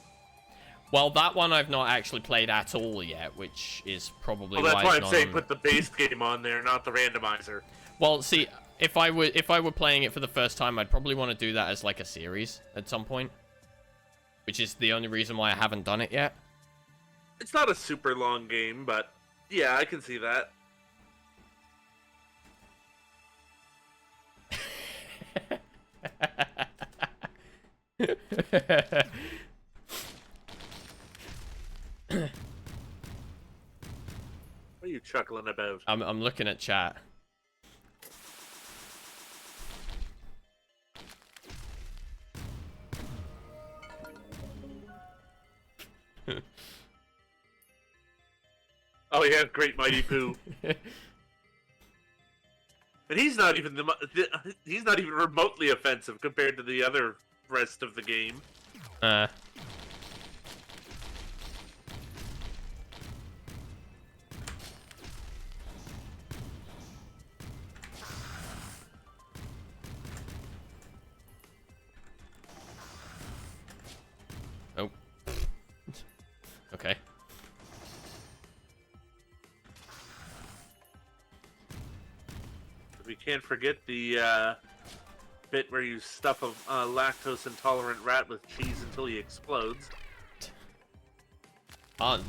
Well, that one I've not actually played at all yet, which is probably Well, that's why it's I'm saying on... put the base game on there, not the randomizer. Well, see, if I were playing it for the first time, I'd probably want to do that as like a series at some point, which is the only reason why I haven't done it yet. It's not a super long game, but yeah, I can see that. What are you chuckling about? I'm looking at chat. Oh yeah, Great Mighty Pooh. And he's not even he's not even remotely offensive compared to the other rest of the game. Oh. Okay. We can't forget the bit where you stuff a lactose intolerant rat with cheese until he explodes. On.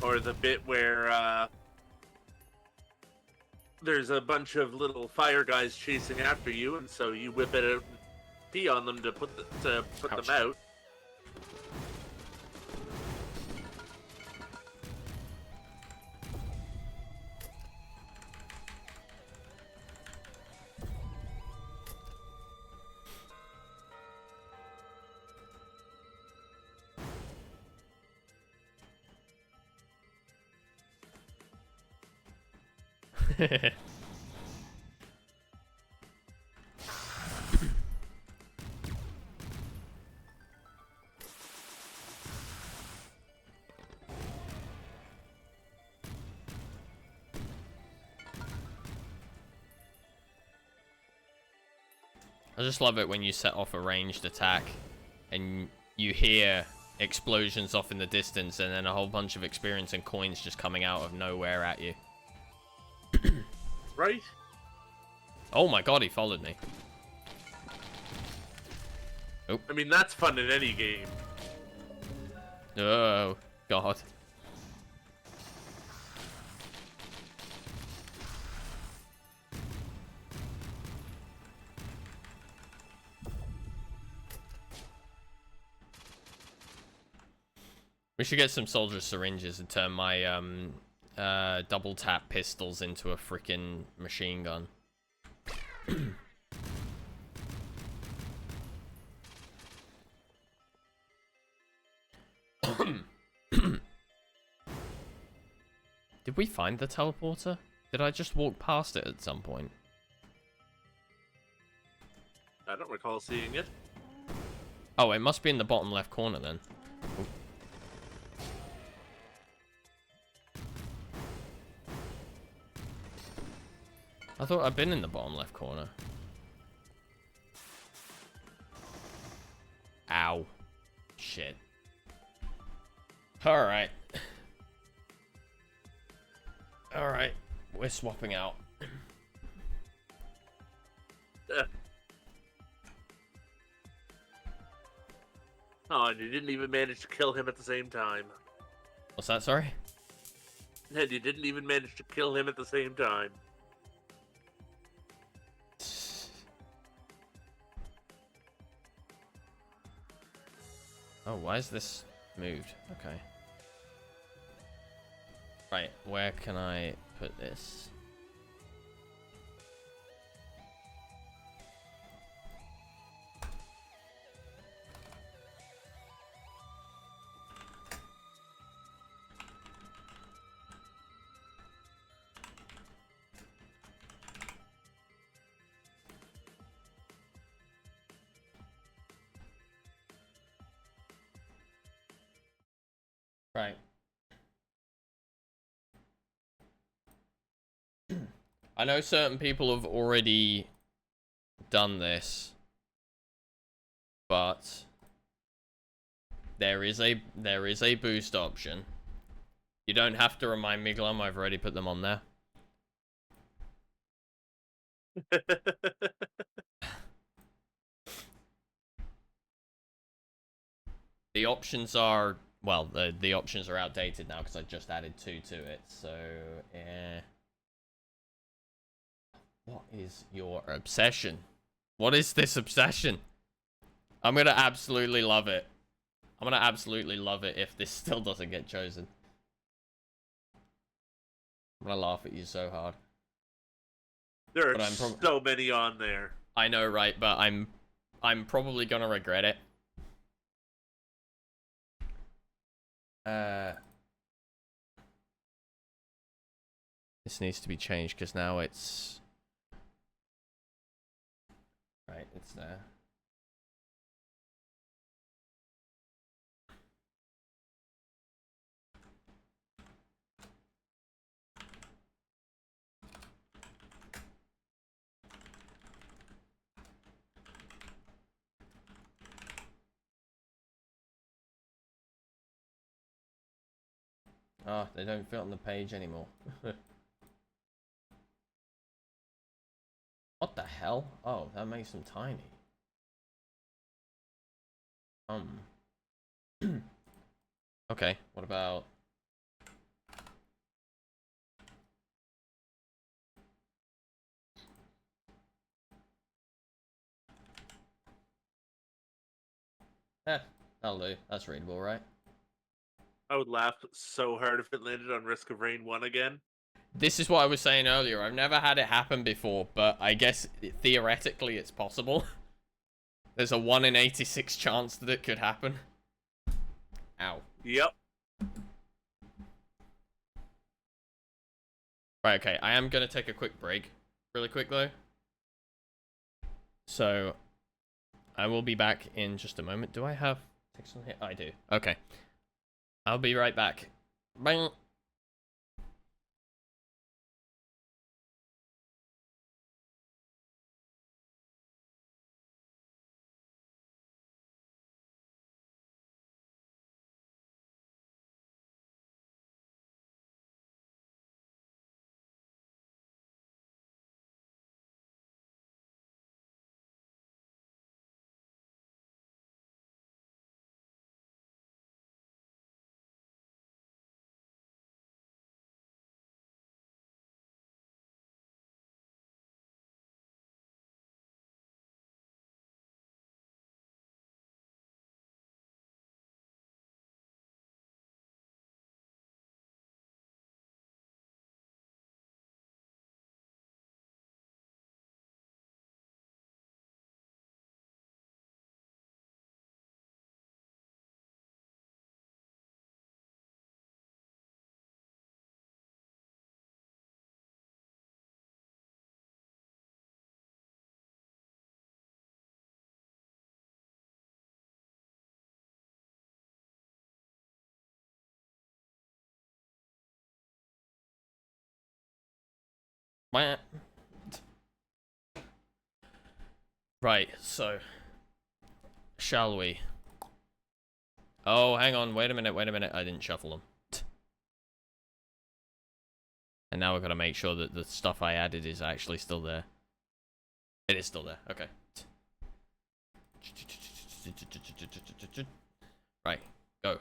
Or the bit where there's a bunch of little fire guys chasing after you, and so you whip it out and pee on them to put them out. I just love it when you set off a ranged attack and you hear explosions off in the distance and then a whole bunch of experience and coins just coming out of nowhere at you. Right? Oh my god, he followed me. Oh. I mean, that's fun in any game. Oh, god. We should get some soldier syringes and turn my double tap pistols into a freaking machine gun. Did we find the teleporter? Did I just walk past it at some point? I don't recall seeing it. Oh, it must be in the bottom left corner then. Ooh. I thought I'd been in the bottom left corner. Ow. Shit. Alright. Alright. We're swapping out. Oh, and you didn't even manage to kill him at the same time. What's that, sorry? And you didn't even manage to kill him at the same time. Oh, why is this moved? Okay. Right, where can I put this? Right. I know certain people have already done this, but there is a boost option. You don't have to remind me, Glum. I've already put them on there. The options are, well, the options are outdated now because I just added 2 to it. So, what is your obsession? What is this obsession? I'm gonna absolutely love it. I'm gonna absolutely love it if this still doesn't get chosen. I'm gonna laugh at you so hard. There are so many on there. I know, right? But I'm probably gonna regret it. This needs to be changed because now it's right. It's there. Oh, they don't fit on the page anymore. What the hell? Oh, that makes them tiny. Okay, what about... that'll do. That's readable, right? I would laugh so hard if it landed on Risk of Rain 1 again. This is what I was saying earlier. I've never had it happen before, but I guess theoretically it's possible. There's a 1 in 86 chance that it could happen. Ow. Yep. Right, okay. I am going to take a quick break. Really quick, though. So, I will be back in just a moment. Do I have text on here? I do. Okay. I'll be right back. Bye. Bye. Right, so... Shall we? Oh, hang on. Wait a minute. I didn't shuffle them. And now we've got to make sure that the stuff I added is actually still there. It is still there. Okay. Right. Go.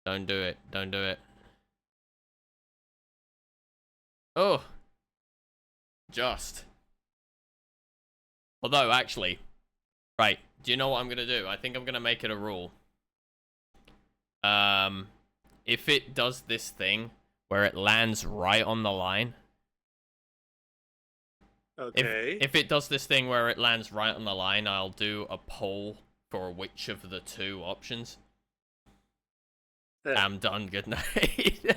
Don't do it. Don't do it. Oh. Just. Although, actually. Right. Do you know what I'm going to do? I think I'm going to make it a rule. If it does this thing where it lands right on the line. Okay. If it does this thing where it lands right on the line, I'll do a poll for which of the 2 options. I'm done. Good night.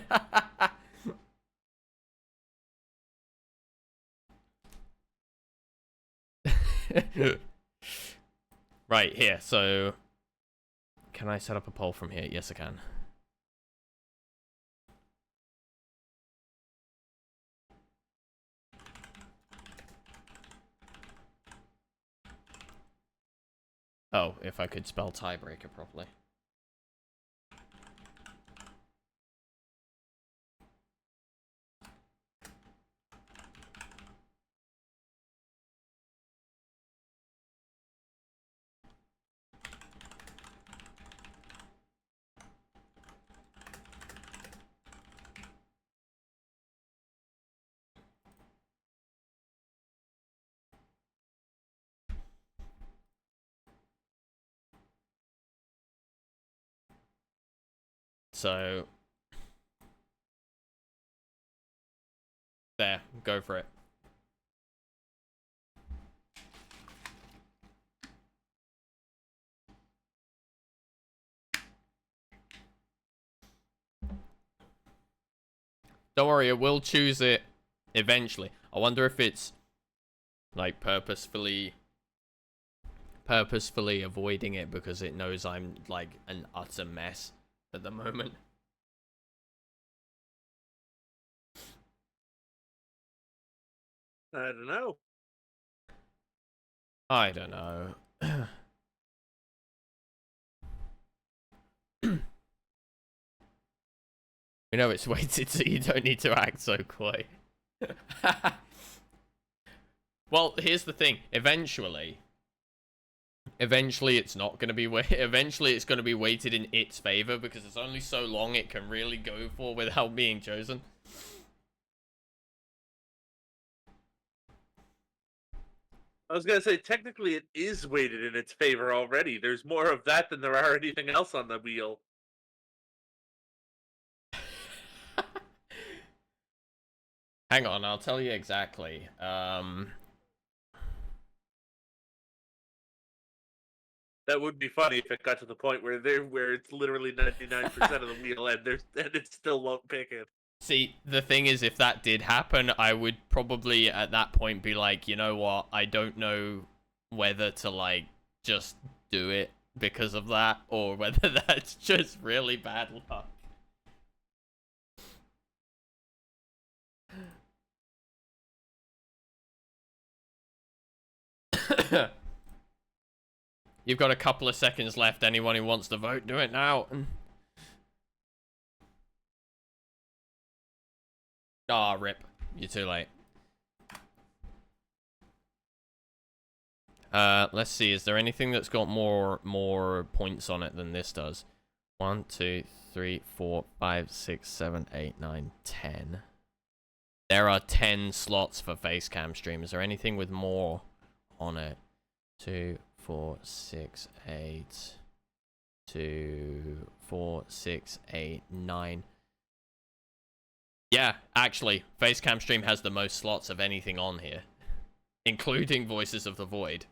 Right, here. So, can I set up a poll from here? Yes, I can. Oh, if I could spell tiebreaker properly. So, there, go for it. Don't worry, it will choose it eventually. I wonder if it's like purposefully avoiding it because it knows I'm like an utter mess at the moment. I don't know. I don't know. We know it's weighted, so you don't need to act so coy. Well, here's the thing. Eventually it's not going to be eventually it's going to be weighted in its favor because there's only so long it can really go for without being chosen. I was gonna say, technically it is weighted in its favor already. There's more of that than there are anything else on the wheel. Hang on, I'll tell you exactly. That would be funny if it got to the point where it's literally 99% of the wheel and it still won't pick it. See, the thing is, if that did happen, I would probably at that point be like, you know what, I don't know whether to like just do it because of that or whether that's just really bad luck. You've got a couple of seconds left. Anyone who wants to vote, do it now. Ah, rip. You're too late. Let's see. Is there anything that's got more points on it than this does? 1, 2, 3, 4, 5, 6, 7, 8, 9, 10. There are 10 slots for facecam stream. Is there anything with more on it? 2, 4, 6, 8. 2, 4, 6, 8, 9. Yeah, actually, facecam stream has the most slots of anything on here, including Voices of the Void.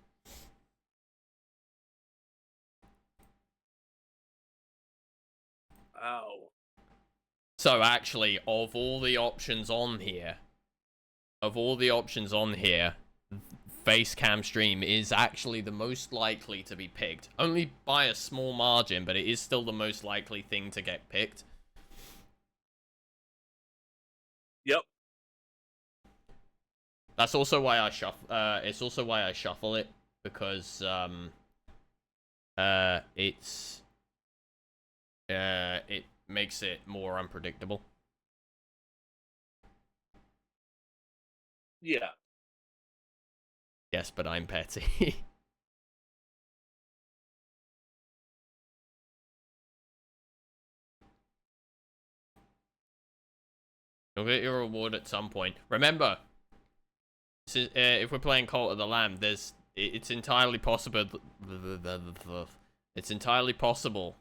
Oh. So actually, of all the options on here, facecam stream is actually the most likely to be picked. Only by a small margin, but it is still the most likely thing to get picked. Yep. That's also why I shuffle. It's also why I shuffle it because it makes it more unpredictable. Yeah. Yes, but I'm petty. You'll get your reward at some point. Remember, if we're playing Cult of the Lamb, it's entirely possible. It's entirely possible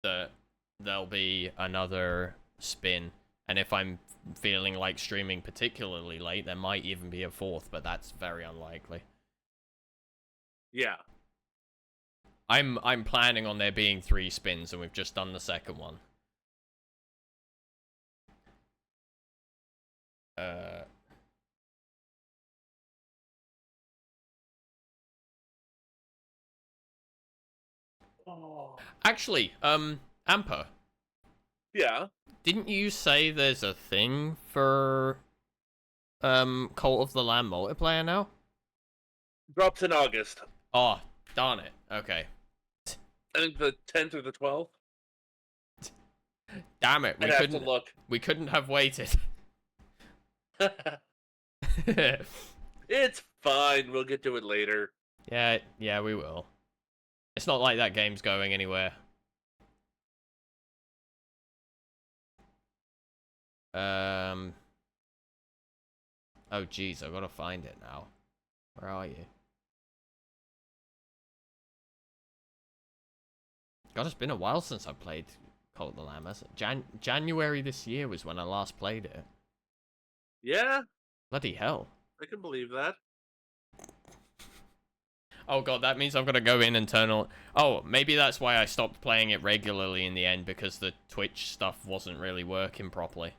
that there'll be another spin, and if I'm feeling like streaming particularly late, there might even be a fourth, but that's very unlikely. Yeah. I'm planning on there being 3 spins, and we've just done the second one. Actually, Amper, Yeah. didn't you say there's a thing for Cult of the Lamb multiplayer now? Drops in August. Oh, darn it. Okay. I think the 10th or the 12th. Damn it. I'd have to look. We couldn't have waited. It's fine. We'll get to it later. Yeah, we will. It's not like that game's going anywhere. Oh, jeez, I've got to find it now. Where are you? God, it's been a while since I played Cult of the Lamb. January this year was when I last played it. Yeah, Bloody hell. I can believe that. Oh god, that means I've got to go in and turn on... Oh, maybe that's why I stopped playing it regularly in the end, because the Twitch stuff wasn't really working properly.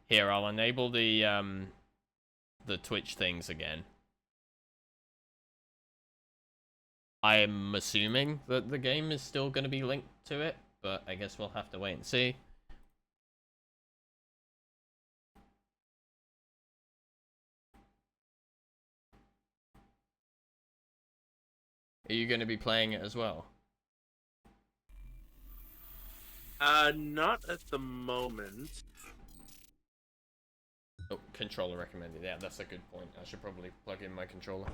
Here, I'll enable the Twitch things again. I'm assuming that the game is still going to be linked to it, but I guess we'll have to wait and see. Are you going to be playing it as well? Not at the moment. Oh, controller recommended. Yeah, that's a good point. I should probably plug in my controller.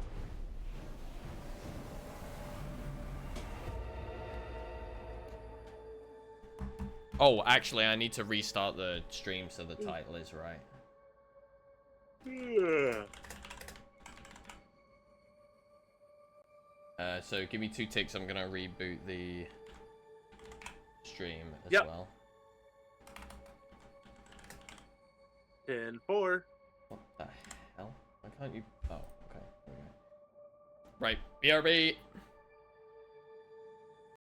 Oh, actually, I need to restart the stream so the title is right. Yeah. So give me 2 ticks. I'm gonna reboot the stream as well. 10-4. What the hell? Why can't you? Oh, okay. Right. BRB.